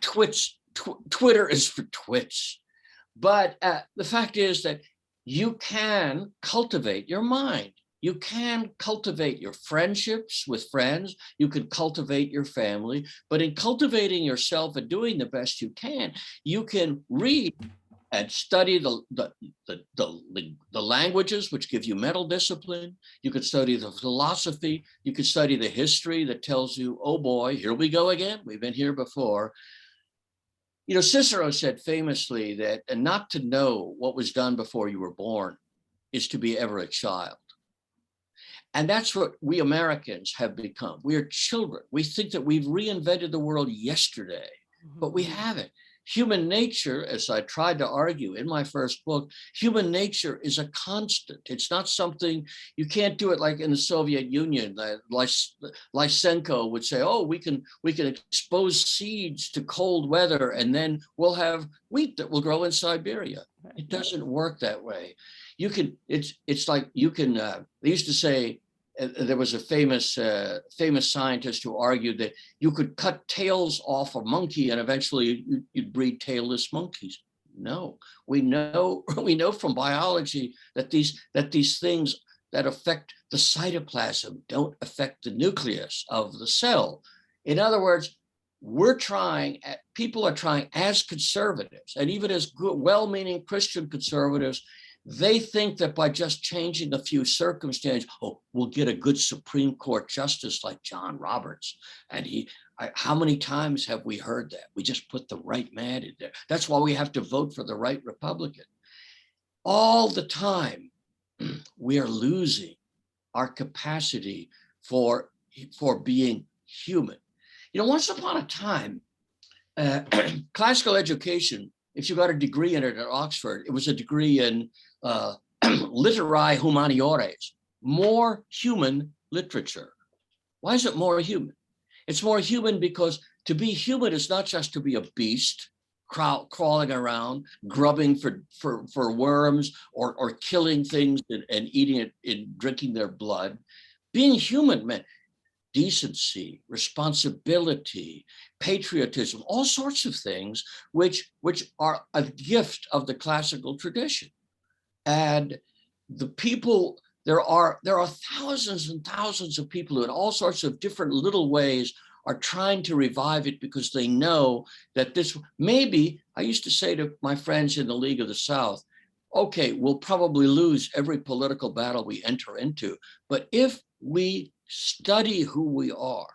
B: Twitter is for twits. But the fact is that you can cultivate your mind. You can cultivate your friendships with friends. You can cultivate your family. But in cultivating yourself and doing the best you can read and study the languages, which give you mental discipline. You could study the philosophy. You could study the history that tells you, oh boy, here we go again. We've been here before. You know, Cicero said famously that not to know what was done before you were born is to be ever a child. And that's what we Americans have become. We are children. We think that we've reinvented the world yesterday, but we haven't. Human nature, as I tried to argue in my first book, human nature is a constant. It's not something, you can't do it like in the Soviet Union. Lysenko would say, oh, we can expose seeds to cold weather and then we'll have wheat that will grow in Siberia. It doesn't work that way. You can, it's like you can, they used to say, there was a famous scientist who argued that you could cut tails off a monkey and eventually you'd breed tailless monkeys. No, we know from biology that these things that affect the cytoplasm don't affect the nucleus of the cell. In other words, people are trying as conservatives and even as good, well-meaning Christian conservatives. They think that by just changing a few circumstances, oh, we'll get a good Supreme Court justice like John Roberts. And how many times have we heard that? We just put the right man in there. That's why we have to vote for the right Republican. All the time, we are losing our capacity for being human. You know, once upon a time, classical education, if you got a degree in it at Oxford, it was a degree in literae humaniores, more human literature. Why is it more human? It's more human because to be human is not just to be a beast crawling around, grubbing for worms or killing things and eating it and drinking their blood. Being human meant decency, responsibility, patriotism, all sorts of things which are a gift of the classical tradition. And the people, there are thousands and thousands of people who in all sorts of different little ways are trying to revive it because they know that this, maybe, I used to say to my friends in the League of the South, okay, we'll probably lose every political battle we enter into, but if we study who we are,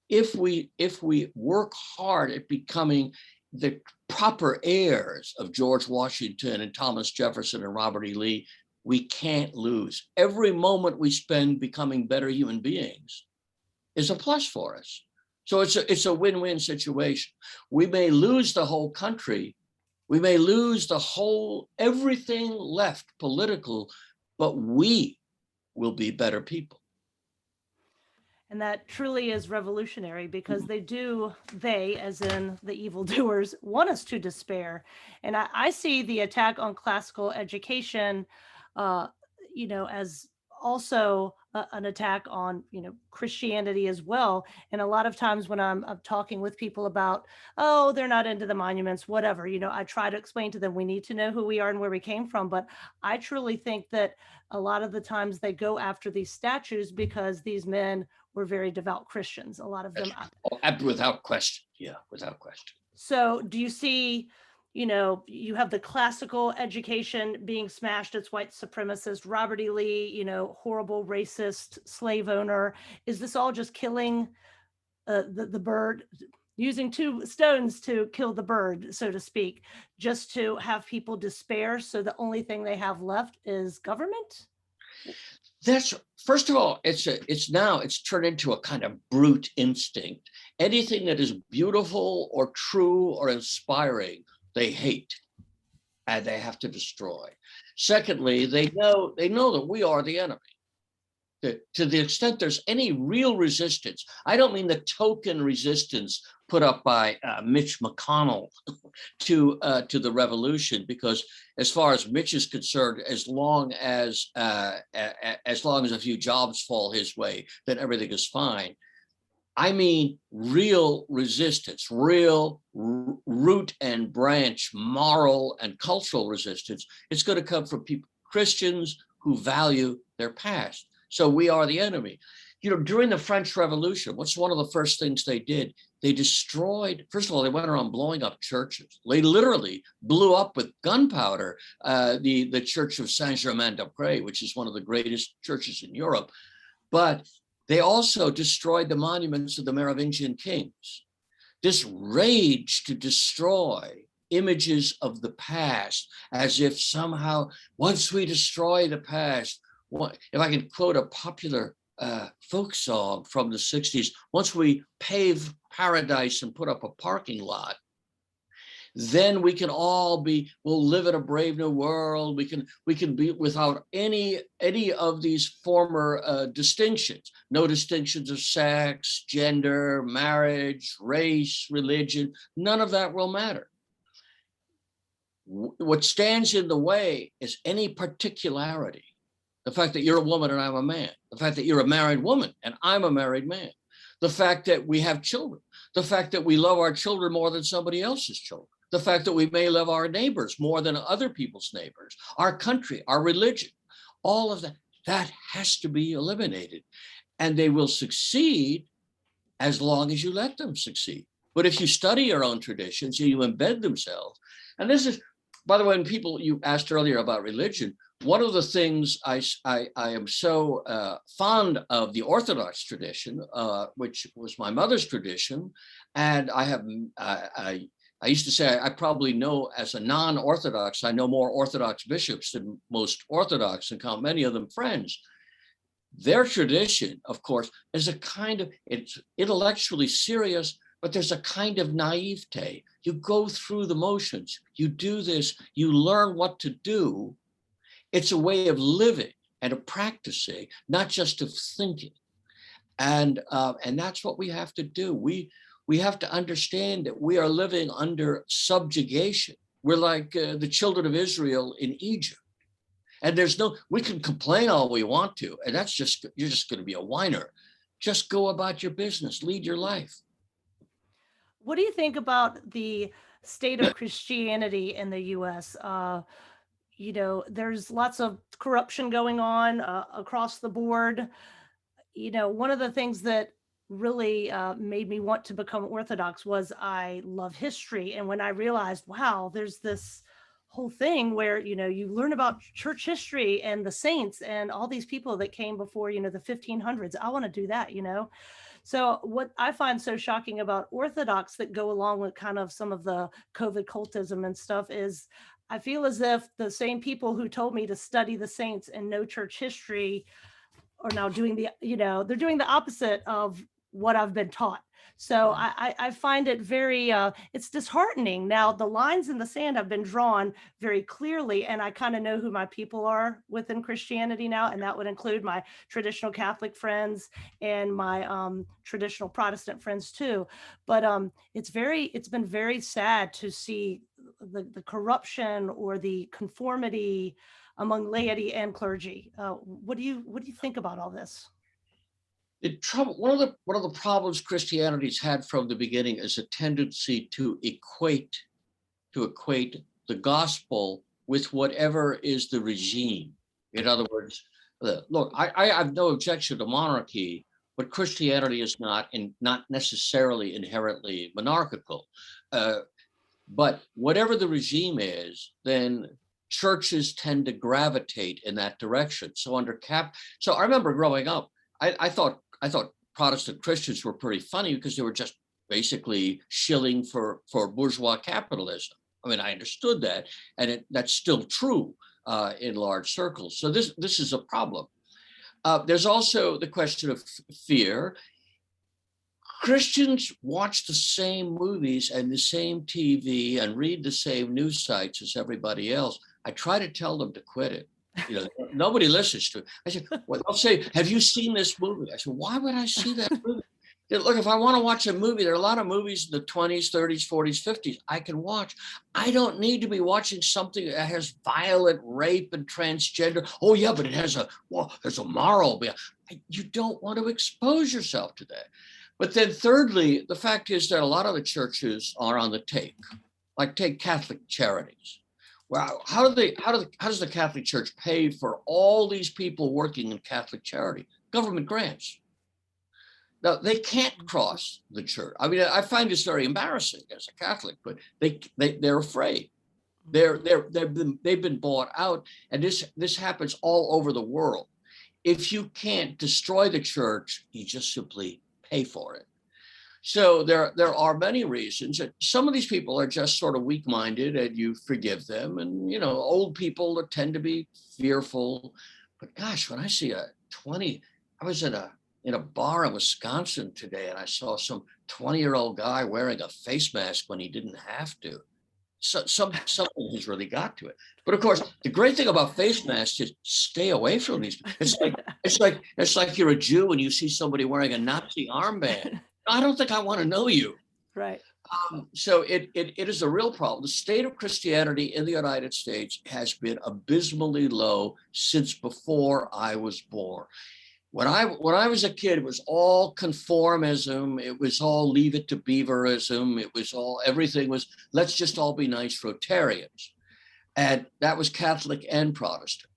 B: if we work hard at becoming the proper heirs of George Washington and Thomas Jefferson and Robert E. Lee, we can't lose. Every moment we spend becoming better human beings is a plus for us. So it's a win-win situation. We may lose the whole country, we may lose everything left political, but we will be better people.
A: And that truly is revolutionary because they, as in the evildoers, want us to despair. And I see the attack on classical education, as also an attack on, Christianity as well. And a lot of times when I'm talking with people about, oh, they're not into the monuments, whatever, I try to explain to them, we need to know who we are and where we came from. But I truly think that a lot of the times they go after these statues because these men were very devout Christians. A lot of them.
B: Without question. Yeah, without question.
A: So do you see, you have the classical education being smashed. It's white supremacist, Robert E. Lee, horrible racist slave owner. Is this all just killing the bird, using two stones to kill the bird, so to speak, just to have people despair? So the only thing they have left is government?
B: That's, first of all, it's turned into a kind of brute instinct. Anything that is beautiful or true or inspiring, they hate and they have to destroy. Secondly, they know that we are the enemy. To the extent there's any real resistance, I don't mean the token resistance put up by Mitch McConnell to the revolution, because as far as Mitch is concerned, as long as a few jobs fall his way, then everything is fine. I mean real resistance, real root and branch, moral and cultural resistance. It's going to come from Christians who value their past. So we are the enemy. During the French Revolution, what's one of the first things they did? they destroyed, first of all, they went around blowing up churches. They literally blew up with gunpowder the Church of Saint-Germain-des-Prés, which is one of the greatest churches in Europe. But they also destroyed the monuments of the Merovingian kings. This rage to destroy images of the past, as if somehow, once we destroy the past, if I can quote a popular folk song from the 60s, once we pave paradise and put up a parking lot, then we can all we'll live in a brave new world. We can be without any of these former distinctions. No distinctions of sex, gender, marriage, race, religion. None of that will matter. What stands in the way is any particularity. The fact that you're a woman and I'm a man. The fact that you're a married woman and I'm a married man. The fact that we have children. The fact that we love our children more than somebody else's children. The fact that we may love our neighbors more than other people's neighbors, our country, our religion, all of that has to be eliminated. And they will succeed as long as you let them succeed. But if you study your own traditions, you embed themselves. And this is, by the way, when you asked earlier about religion, one of the things I am so fond of the Orthodox tradition, which was my mother's tradition, and I used to say I probably know, as a non-Orthodox, I know more Orthodox bishops than most Orthodox and count many of them friends. Their tradition, of course, is a kind of, it's intellectually serious, but there's a kind of naivete. You go through the motions, you do this, you learn what to do. It's a way of living and of practicing, not just of thinking. And that's what we have to do. We have to understand that we are living under subjugation. We're like the children of Israel in Egypt. And we can complain all we want to, and you're just going to be a whiner. Just go about your business, lead your life.
A: What do you think about the state of Christianity in the U.S.? There's lots of corruption going on across the board. One of the things that really made me want to become Orthodox was I love history. And when I realized, wow, there's this whole thing where, you learn about church history and the saints and all these people that came before, the 1500s. I want to do that, So what I find so shocking about Orthodox that go along with kind of some of the COVID cultism and stuff is I feel as if the same people who told me to study the saints and know church history are now doing they're doing the opposite of what I've been taught. So I find it very, it's disheartening. Now the lines in the sand have been drawn very clearly, and I kind of know who my people are within Christianity now. And that would include my traditional Catholic friends and my traditional Protestant friends too. But it's been very sad to see the corruption or the conformity among laity and clergy. What do you think about all this?
B: One of the problems Christianity's had from the beginning is a tendency to equate the gospel with whatever is the regime. In other words, look, I have no objection to monarchy, but Christianity is not necessarily inherently monarchical. But whatever the regime is, then churches tend to gravitate in that direction. So so I remember growing up, I thought Protestant Christians were pretty funny because they were just basically shilling for bourgeois capitalism. I mean, I understood that, and that's still true in large circles. So this is a problem. There's also the question of fear. Christians watch the same movies and the same TV and read the same news sites as everybody else. I try to tell them to quit it. Nobody listens to it. I said, well, they'll say, have you seen this movie? I said, why would I see that movie? Look, if I want to watch a movie, there are a lot of movies in the 20s, 30s, 40s, 50s I can watch. I don't need to be watching something that has violent rape and transgender. Oh yeah, but there's a moral. You don't want to expose yourself to that. But then thirdly, the fact is that a lot of the churches are on the take, like take Catholic charities. Well, how does the Catholic Church pay for all these people working in Catholic charity? Government grants. No, they can't cross the church. I mean, I find this very embarrassing as a Catholic, but they're afraid. They've been bought out, and this happens all over the world. If you can't destroy the church, you just simply pay for it. So there are many reasons that some of these people are just sort of weak-minded, and you forgive them. And old people that tend to be fearful. But gosh, when I see I was in a bar in Wisconsin today, and I saw some 20-year-old guy wearing a face mask when he didn't have to. So something has really got to it. But of course, the great thing about face masks is stay away from these. It's like you're a Jew and you see somebody wearing a Nazi armband. I don't think I want to know you.
A: Right.
B: So it is a real problem. The state of Christianity in the United States has been abysmally low since before I was born. When I was a kid, it was all conformism. It was all leave it to beaverism. It was all, everything was, let's just all be nice Rotarians. And that was Catholic and Protestant.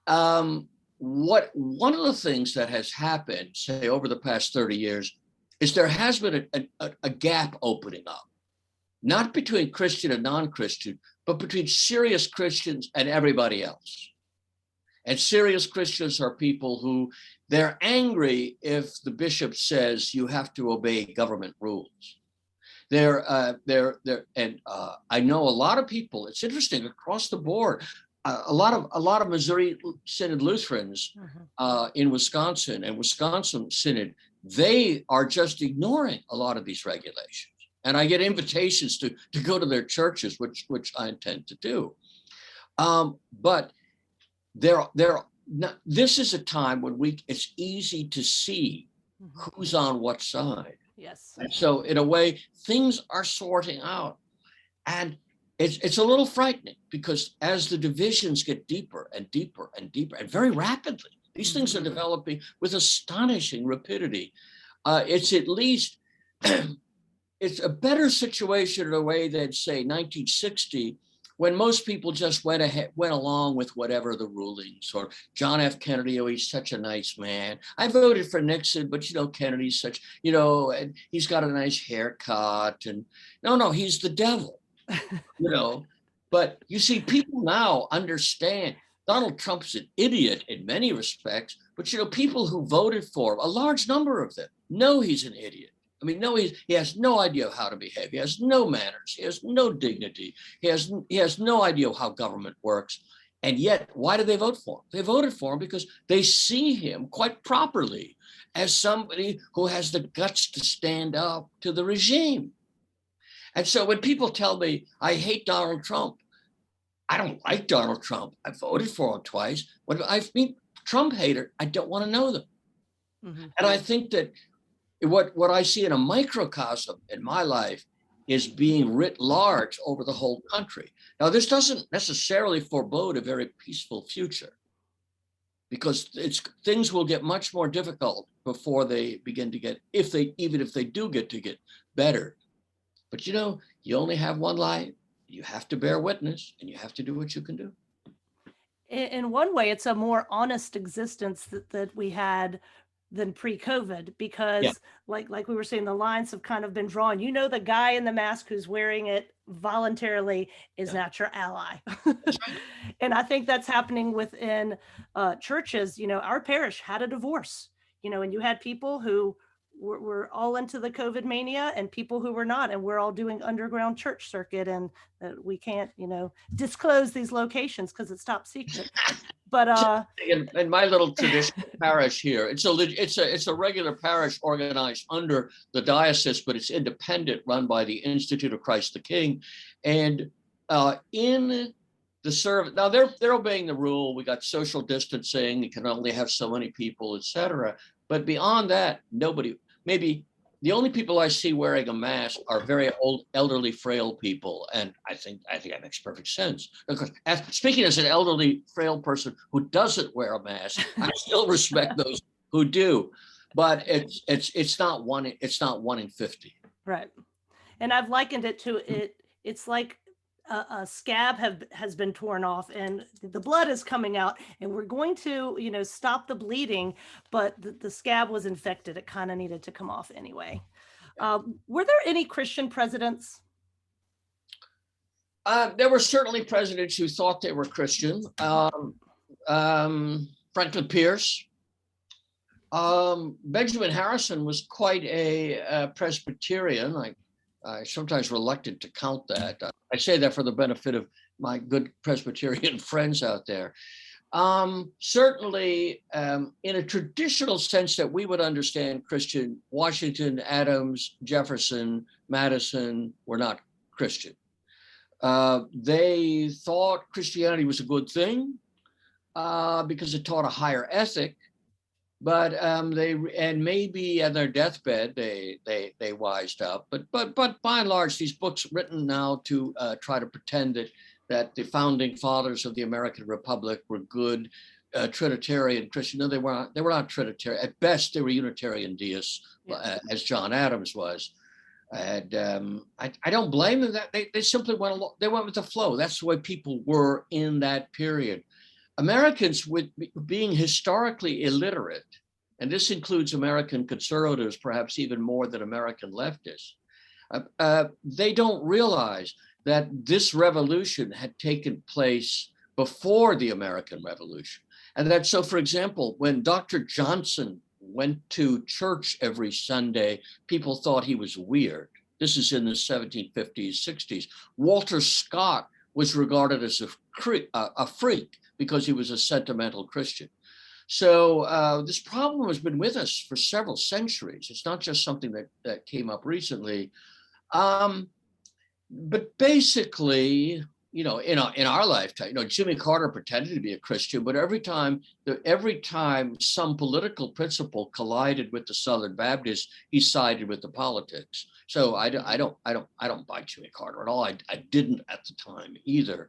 B: One of the things that has happened, say, over the past 30 years, is there has been a gap opening up, not between Christian and non-Christian, but between serious Christians and everybody else. And serious Christians are people who, they're angry if the bishop says you have to obey government rules. I know a lot of people, it's interesting across the board, a lot of Missouri Synod Lutherans in Wisconsin and Wisconsin Synod, they are just ignoring a lot of these regulations. And I get invitations to go to their churches, which I intend to do. But this is a time when it's easy to see who's on what side.
A: Yes.
B: And so in a way, things are sorting out. And it's a little frightening because as the divisions get deeper and deeper and deeper and very rapidly, these things are developing with astonishing rapidity. It's at least, it's a better situation in a way than, say, 1960, when most people just went along with whatever the rulings, or John F. Kennedy, oh, he's such a nice man. I voted for Nixon, but Kennedy's such, and he's got a nice haircut, and no, he's the devil, But you see, people now understand Donald Trump's an idiot in many respects, but people who voted for him, a large number of them, know he's an idiot. I mean, no, he has no idea how to behave. He has no manners. He has no dignity. He has no idea how government works. And yet, why did they vote for him? They voted for him because they see him quite properly as somebody who has the guts to stand up to the regime. And so when people tell me, I hate Donald Trump, I don't like Donald Trump. I voted for him twice. When I meet Trump hater, I don't want to know them. And I think that what I see in a microcosm in my life is being writ large over the whole country. Now, this doesn't necessarily forebode a very peaceful future, because things will get much more difficult before they begin to get, even if they do get better. But you only have one life. You have to bear witness, and you have to do what you can do.
A: In one way, it's a more honest existence that we had than pre-COVID, because like we were saying, the lines have kind of been drawn. The guy in the mask who's wearing it voluntarily is not your ally. And I think that's happening within churches. Our parish had a divorce, and you had people who were all into the COVID mania and people who were not, and we're all doing underground church circuit, and we can't, disclose these locations because it's top secret. But
B: in my little traditional parish here, it's a regular parish organized under the diocese, but it's independent, run by the Institute of Christ the King. And in the service, now they're obeying the rule. We got social distancing. You can only have so many people, etc. But beyond that, nobody. Maybe the only people I see wearing a mask are very old, elderly, frail people, and I think that makes perfect sense. Because speaking as an elderly, frail person who doesn't wear a mask, I still respect those who do, but it's not one in 50.
A: Right, and I've likened it to it. It's like a scab has been torn off and the blood is coming out, and we're going to, stop the bleeding, but the scab was infected. It kind of needed to come off anyway. Were there any Christian presidents?
B: There were certainly presidents who thought they were Christian. Franklin Pierce. Benjamin Harrison was quite a Presbyterian. I sometimes reluctant to count that. I say that for the benefit of my good Presbyterian friends out there. Certainly, in a traditional sense that we would understand Christian, Washington, Adams, Jefferson, Madison were not Christian. They thought Christianity was a good thing because it taught a higher ethic. But maybe at their deathbed they wised up. But by and large, these books written now to try to pretend that the founding fathers of the American Republic were good Trinitarian Christian. No, they were not Trinitarian. At best, they were Unitarian deists, as John Adams was. And I don't blame them. That they simply went along. They went with the flow. That's the way people were in that period. Americans, with being historically illiterate, and this includes American conservatives, perhaps even more than American leftists, they don't realize that this revolution had taken place before the American Revolution. And that, so for example, when Dr. Johnson went to church every Sunday, people thought he was weird. This is in the 1750s, 60s. Walter Scott was regarded as a freak because he was a sentimental Christian. So this problem has been with us for several centuries. It's not just something that came up recently. But basically, in our lifetime, Jimmy Carter pretended to be a Christian, but every time some political principle collided with the Southern Baptists, he sided with the politics. So I don't buy Jimmy Carter at all. I didn't at the time either.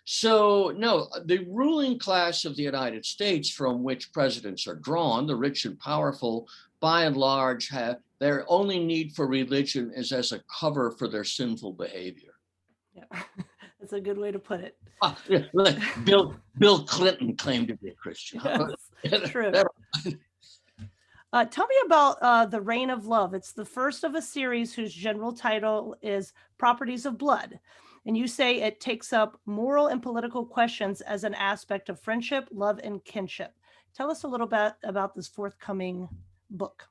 B: So no, the ruling class of the United States from which presidents are drawn, the rich and powerful, by and large, have their only need for religion is as a cover for their sinful behavior.
A: Yeah, that's a good way to put it.
B: Bill Clinton claimed to be a Christian.
A: Yes, true. Tell me about The Reign of Love. It's the first of a series whose general title is Properties of Blood. And you say it takes up moral and political questions as an aspect of friendship, love, and kinship. Tell us a little bit about this forthcoming book.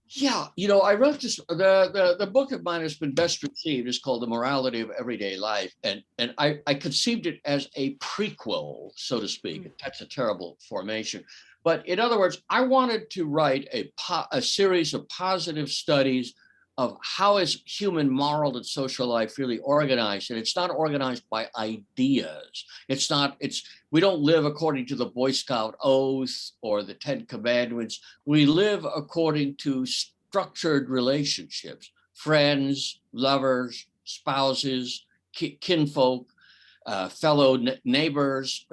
B: Yeah, I wrote this. The book of mine has been best received. It's called The Morality of Everyday Life, and I conceived it as a prequel, so to speak. That's a terrible formation, but in other words, I wanted to write a series of positive studies of how is human moral and social life really organized. And it's not organized by ideas. We don't live according to the Boy Scout oath or the 10 Commandments. We live according to structured relationships, friends, lovers, spouses, kinfolk, fellow neighbors,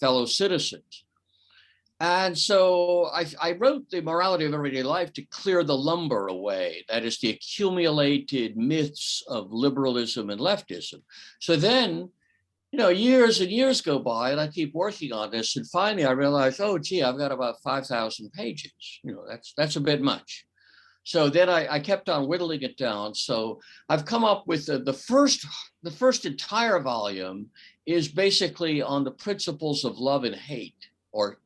B: fellow citizens. And so I wrote The Morality of Everyday Life to clear the lumber away, that is the accumulated myths of liberalism and leftism. So then, years and years go by and I keep working on this. And finally I realized, oh, gee, I've got about 5,000 pages. That's a bit much. So then I kept on whittling it down. So I've come up with the first entire volume is basically on the principles of love and hate. Or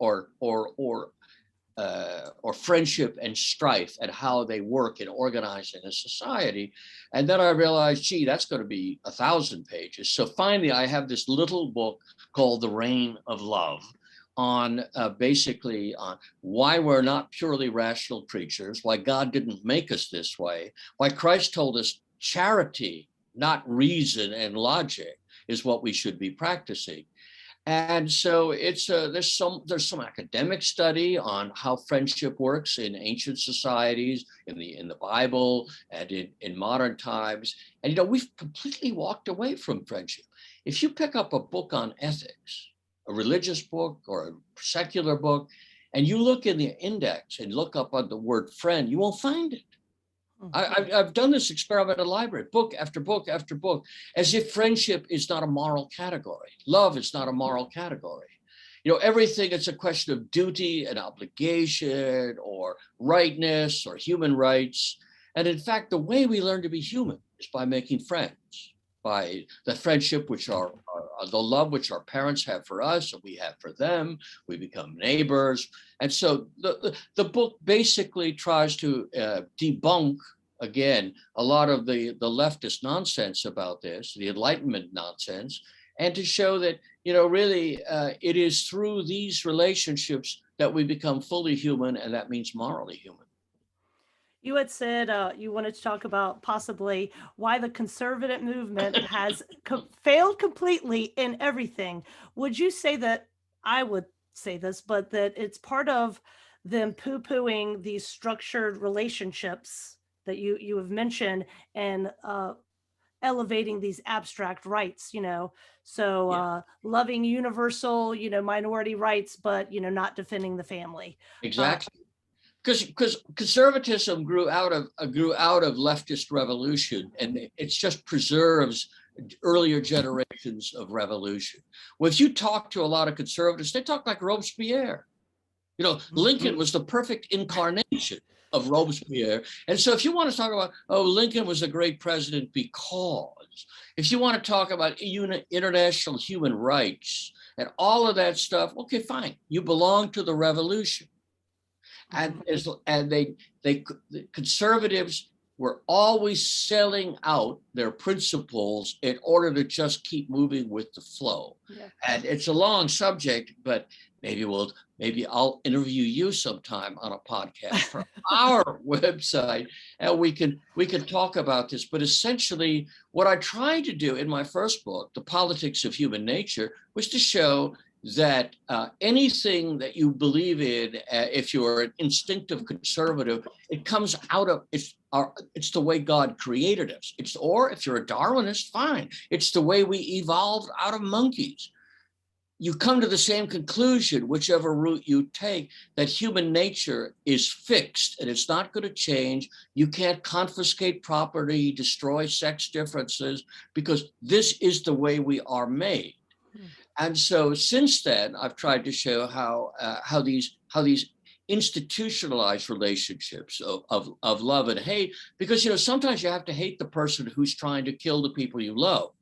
B: friendship and strife and how they work in organizing a society. And then I realized, gee, that's going to be 1,000 pages. So finally, I have this little book called The Reign of Love on basically on why we're not purely rational creatures, why God didn't make us this way, why Christ told us charity, not reason and logic, is what we should be practicing. And so there's some academic study on how friendship works in ancient societies, in the Bible, and in modern times. And we've completely walked away from friendship. If you pick up a book on ethics, a religious book or a secular book, and you look in the index and look up on the word friend, you won't find it. I've done this experiment in a library, book after book after book, as if friendship is not a moral category. Love is not a moral category. Everything is a question of duty and obligation or rightness or human rights. And in fact, the way we learn to be human is by making friends, by the friendship, which are the love which our parents have for us and we have for them. We become neighbors. And so the book basically tries to debunk, again, a lot of the leftist nonsense about this, the Enlightenment nonsense, and to show that, really, it is through these relationships that we become fully human, and that means morally human.
A: You had said you wanted to talk about possibly why the conservative movement has failed completely in everything. Would you say that, I would say this, but that it's part of them poo-pooing these structured relationships that you have mentioned, and elevating these abstract rights, so loving universal, minority rights, but not defending the family.
B: Exactly. Because conservatism grew out of leftist revolution, and it just preserves earlier generations of revolution. Well, if you talk to a lot of conservatives, they talk like Robespierre. Lincoln was the perfect incarnation of Robespierre. And so if you want to talk about, Lincoln was a great president because, if you want to talk about international human rights and all of that stuff, okay, fine. You belong to the revolution. And the conservatives were always selling out their principles in order to just keep moving with the flow. Yeah. And it's a long subject, but maybe I'll interview you sometime on a podcast for our website, and we can talk about this. But essentially, what I tried to do in my first book, The Politics of Human Nature, was to show that anything that you believe in, if you're an instinctive conservative, it comes out of it's the way God created us. Or if you're a Darwinist, fine. It's the way we evolved out of monkeys. You come to the same conclusion, whichever route you take, that human nature is fixed and it's not going to change. You can't confiscate property, destroy sex differences, because this is the way we are made. And so since then, I've tried to show how these institutionalized relationships of love and hate, because sometimes you have to hate the person who's trying to kill the people you love.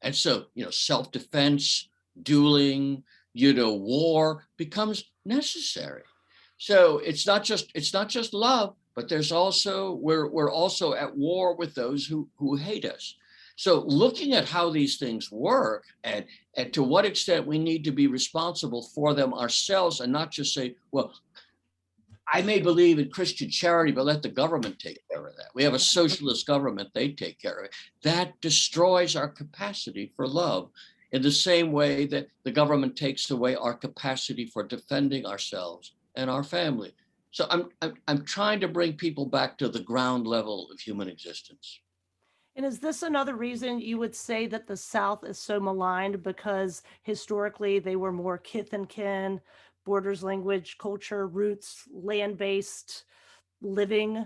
B: And so self-defense, dueling, war becomes necessary. So it's not just love, but there's also we're also at war with those who hate us. So looking at how these things work and to what extent we need to be responsible for them ourselves, and not just say, well, I may believe in Christian charity, but let the government take care of that. We have a socialist government, they take care of it. That destroys our capacity for love in the same way that the government takes away our capacity for defending ourselves and our family. So I'm trying to bring people back to the ground level of human existence.
A: And is this another reason you would say that the South is so maligned, because historically they were more kith and kin, borders, language, culture, roots, land-based living?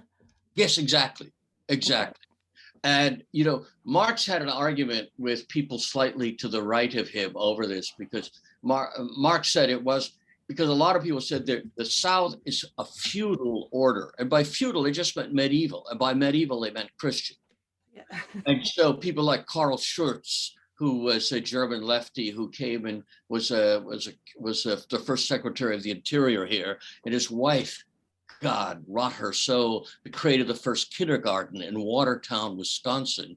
B: Yes, exactly. Okay. And, Marx had an argument with people slightly to the right of him over this, because Marx said it was because a lot of people said that the South is a feudal order. And by feudal, they just meant medieval. And by medieval, they meant Christian. Yeah. And so people like Karl Schurz, who was a German lefty who came and was the first secretary of the Interior here, and his wife, God rot her soul, created the first kindergarten in Watertown, Wisconsin,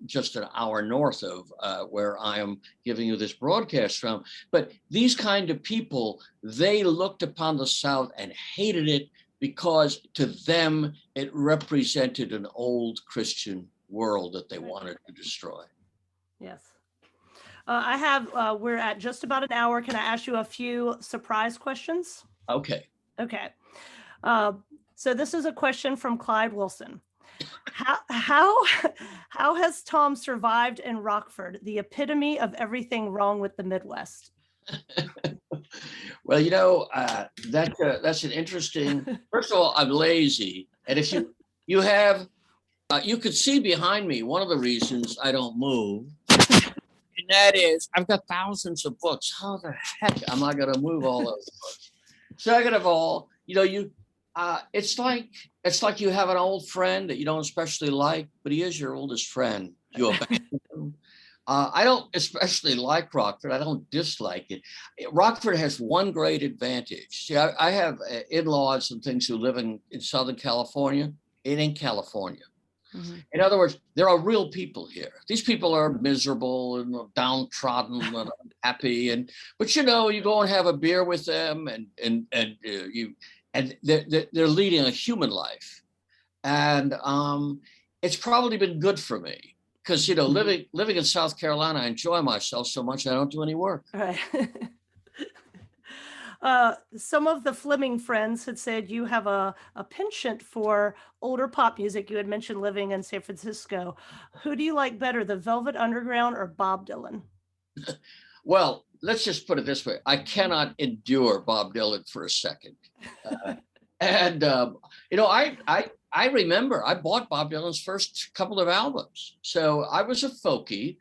B: just an hour north of where I am giving you this broadcast from. But these kind of people, they looked upon the South and hated it because to them it represented an old Christian world that they wanted to destroy.
A: Yes. We're at just about an hour. Can I ask you a few surprise questions?
B: Okay.
A: So this is a question from Clyde Wilson. How has Tom survived in Rockford, the epitome of everything wrong with the Midwest?
B: Well, that's an interesting. First of all, I'm lazy, and if You have, you could see behind me, one of the reasons I don't move, and that is I've got thousands of books. How the heck am I going to move all those books? Second of all, it's like you have an old friend that you don't especially like, but he is your oldest friend. You abandon him. I don't especially like Rockford. I don't dislike it. Rockford has one great advantage. See, I have in-laws and things who live in Southern California. It ain't California. Mm-hmm. In other words, there are real people here. These people are miserable and downtrodden and unhappy, but you go and have a beer with them, and they're leading a human life, and it's probably been good for me because living in South Carolina, I enjoy myself so much I don't do any work.
A: Right. Some of the Fleming friends had said you have a penchant for older pop music. You had mentioned living in San Francisco. Who do you like better, the Velvet Underground or Bob Dylan?
B: Well, let's just put it this way. I cannot endure Bob Dylan for a second. I remember I bought Bob Dylan's first couple of albums. So I was a folkie.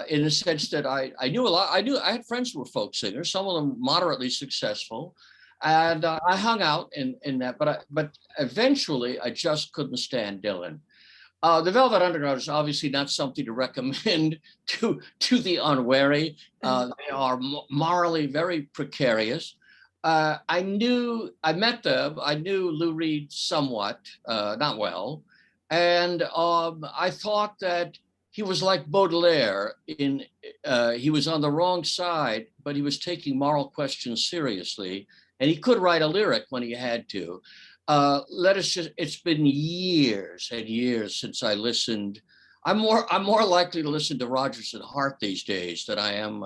B: In the sense that I knew a lot. I had friends who were folk singers, some of them moderately successful, and I hung out in that. But eventually, I just couldn't stand Dylan. The Velvet Underground is obviously not something to recommend to the unwary. They are morally very precarious. I met them. I knew Lou Reed somewhat, not well, and I thought that he was like Baudelaire he was on the wrong side, but he was taking moral questions seriously, and he could write a lyric when he had to. It's been years and years since I listened. I'm more likely to listen to Rodgers and Hart these days than I am.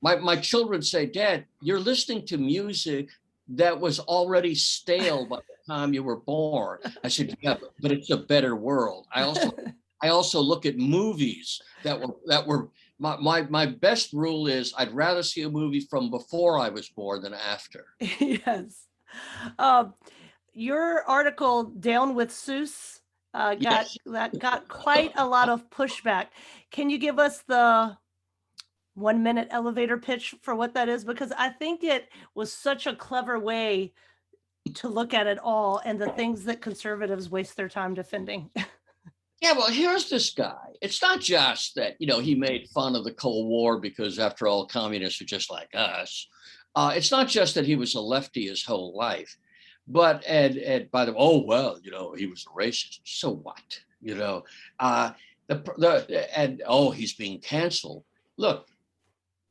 B: My children say, Dad, you're listening to music that was already stale by the time you were born. I said, yeah, but it's a better world. I also look at movies that were my best rule is I'd rather see a movie from before I was born than after.
A: Yes. Your article, Down with Seuss, got quite a lot of pushback. Can you give us the 1-minute elevator pitch for what that is? Because I think it was such a clever way to look at it all and the things that conservatives waste their time defending.
B: Yeah, well, here's this guy. It's not just that, he made fun of the Cold War because, after all, communists are just like us. It's not just that he was a lefty his whole life, but, and by the way, oh, well, he was a racist. So what? He's being canceled. Look,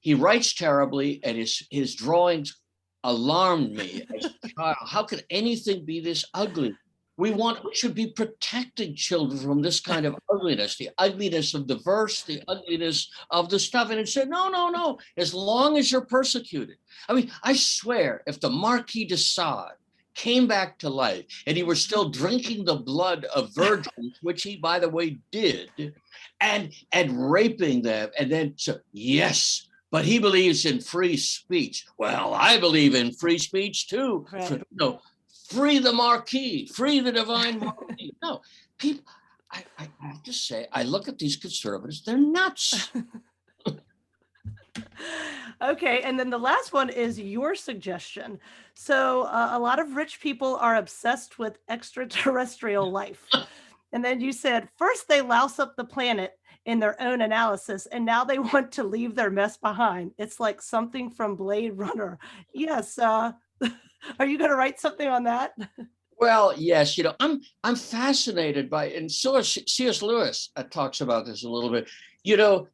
B: he writes terribly, and his drawings alarmed me as a child. How could anything be this ugly? We should be protecting children from this kind of ugliness, the ugliness of the verse, the ugliness of the stuff. And it said, no, as long as you're persecuted. I mean, I swear, if the Marquis de Sade came back to life and he were still drinking the blood of virgins, which he, by the way, did, and raping them, and then, yes, but he believes in free speech. Well, I believe in free speech too. Right. Free the Marquis, free the divine Marquis. No, people, I have to say, I look at these conservatives, they're nuts.
A: Okay, and then the last one is your suggestion. So a lot of rich people are obsessed with extraterrestrial life. And then you said, first they louse up the planet in their own analysis, and now they want to leave their mess behind. It's like something from Blade Runner. Yes, are you going to write something on that?
B: Well, yes. I'm fascinated by, and C.S. Lewis talks about this a little bit.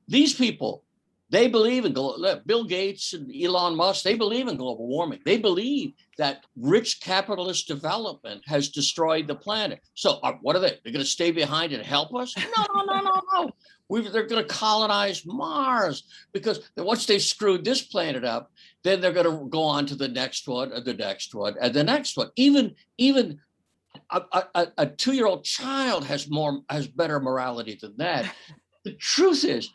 B: These people, they believe in Bill Gates and Elon Musk. They believe in global warming. They believe that rich capitalist development has destroyed the planet. So what are they? They're going to stay behind and help us? No. They're going to colonize Mars, because once they've screwed this planet up, then they're going to go on to the next one, and the next one, and the next one. Even a 2-year-old child has better morality than that. The truth is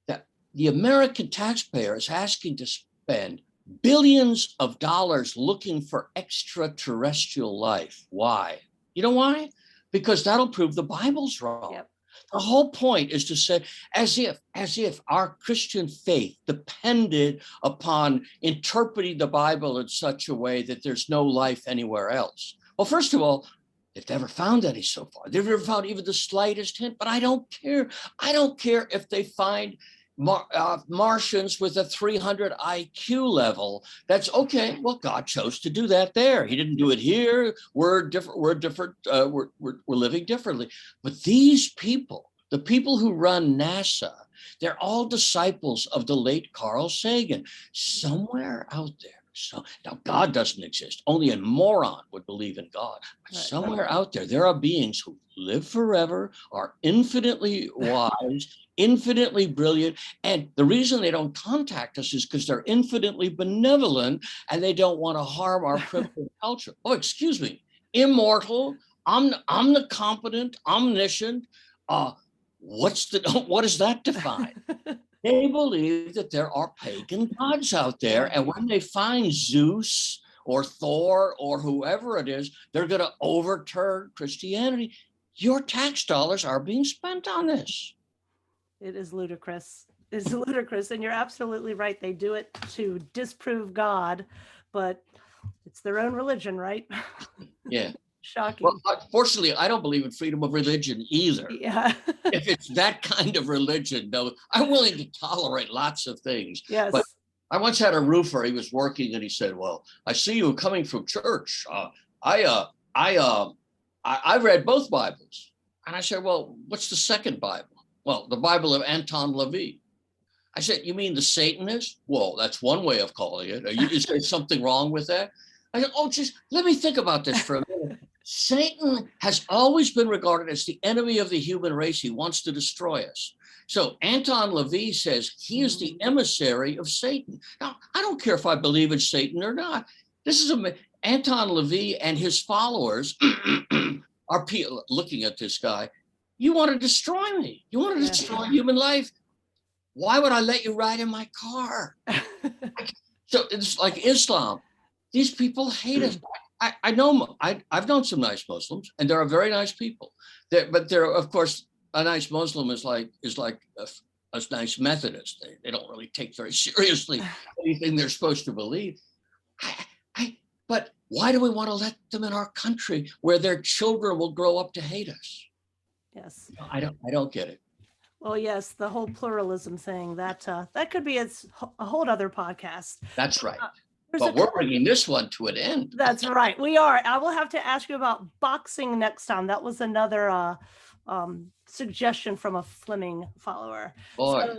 B: that the American taxpayer is asking to spend billions of dollars looking for extraterrestrial life. Why? You know why? Because that'll prove the Bible's wrong.
A: Yep.
B: The whole point is to say, as if our Christian faith depended upon interpreting the Bible in such a way that there's no life anywhere else. Well, first of all, they've never found any so far. They've never found even the slightest hint, but I don't care. I don't care if they find Martians with a 300 IQ level. That's okay. Well, God chose to do that there. He didn't do it here. We're different. We're living differently. But these people, the people who run NASA, they're all disciples of the late Carl Sagan. Somewhere out there. So now God doesn't exist. Only a moron would believe in God. But somewhere out there, there are beings who live forever, are infinitely wise, infinitely brilliant. And the reason they don't contact us is because they're infinitely benevolent and they don't want to harm our primitive culture. Oh, excuse me, immortal, omnicompetent, omniscient. What does that define? They believe that there are pagan gods out there. And when they find Zeus or Thor or whoever it is, they're going to overturn Christianity. Your tax dollars are being spent on this.
A: It is ludicrous. It's ludicrous. And you're absolutely right. They do it to disprove God, but it's their own religion, right?
B: Yeah.
A: Shocking.
B: Well, unfortunately, I don't believe in freedom of religion either.
A: Yeah.
B: If it's that kind of religion, no, I'm willing to tolerate lots of things.
A: Yes.
B: But I once had a roofer. He was working, and he said, "Well, I see you coming from church. I read both Bibles." And I said, "Well, what's the second Bible?" "Well, the Bible of Anton LaVey." I said, "You mean the Satanist?" "Well, that's one way of calling it. Is there something wrong with that?" I said, "Oh, just let me think about this for a minute." Satan has always been regarded as the enemy of the human race. He wants to destroy us. So Anton LaVey says he is the emissary of Satan. Now, I don't care if I believe in Satan or not. This is Anton LaVey and his followers are looking at this guy. You want to destroy me. You want to destroy human life. Why would I let you ride in my car? So it's like Islam. These people hate us. I know I've known some nice Muslims, and there are very nice people. But they're, of course, a nice Muslim is like a nice Methodist. They don't really take very seriously anything they're supposed to believe. But why do we want to let them in our country where their children will grow up to hate us?
A: Yes.
B: I don't get it.
A: Well, yes, the whole pluralism thing, that could be a whole other podcast.
B: That's right. But we're bringing this one to an end.
A: That's right. We are. I will have to ask you about boxing next time. That was another suggestion from a Fleming follower.
B: Boy.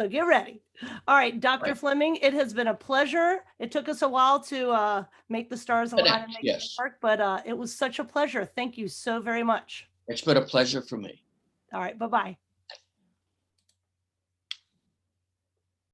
A: So get ready. All right, Dr. Fleming, it has been a pleasure. It took us a while to make the stars align and make it work, but it was such a pleasure. Thank you so very much.
B: It's been a pleasure for me.
A: All right, bye-bye.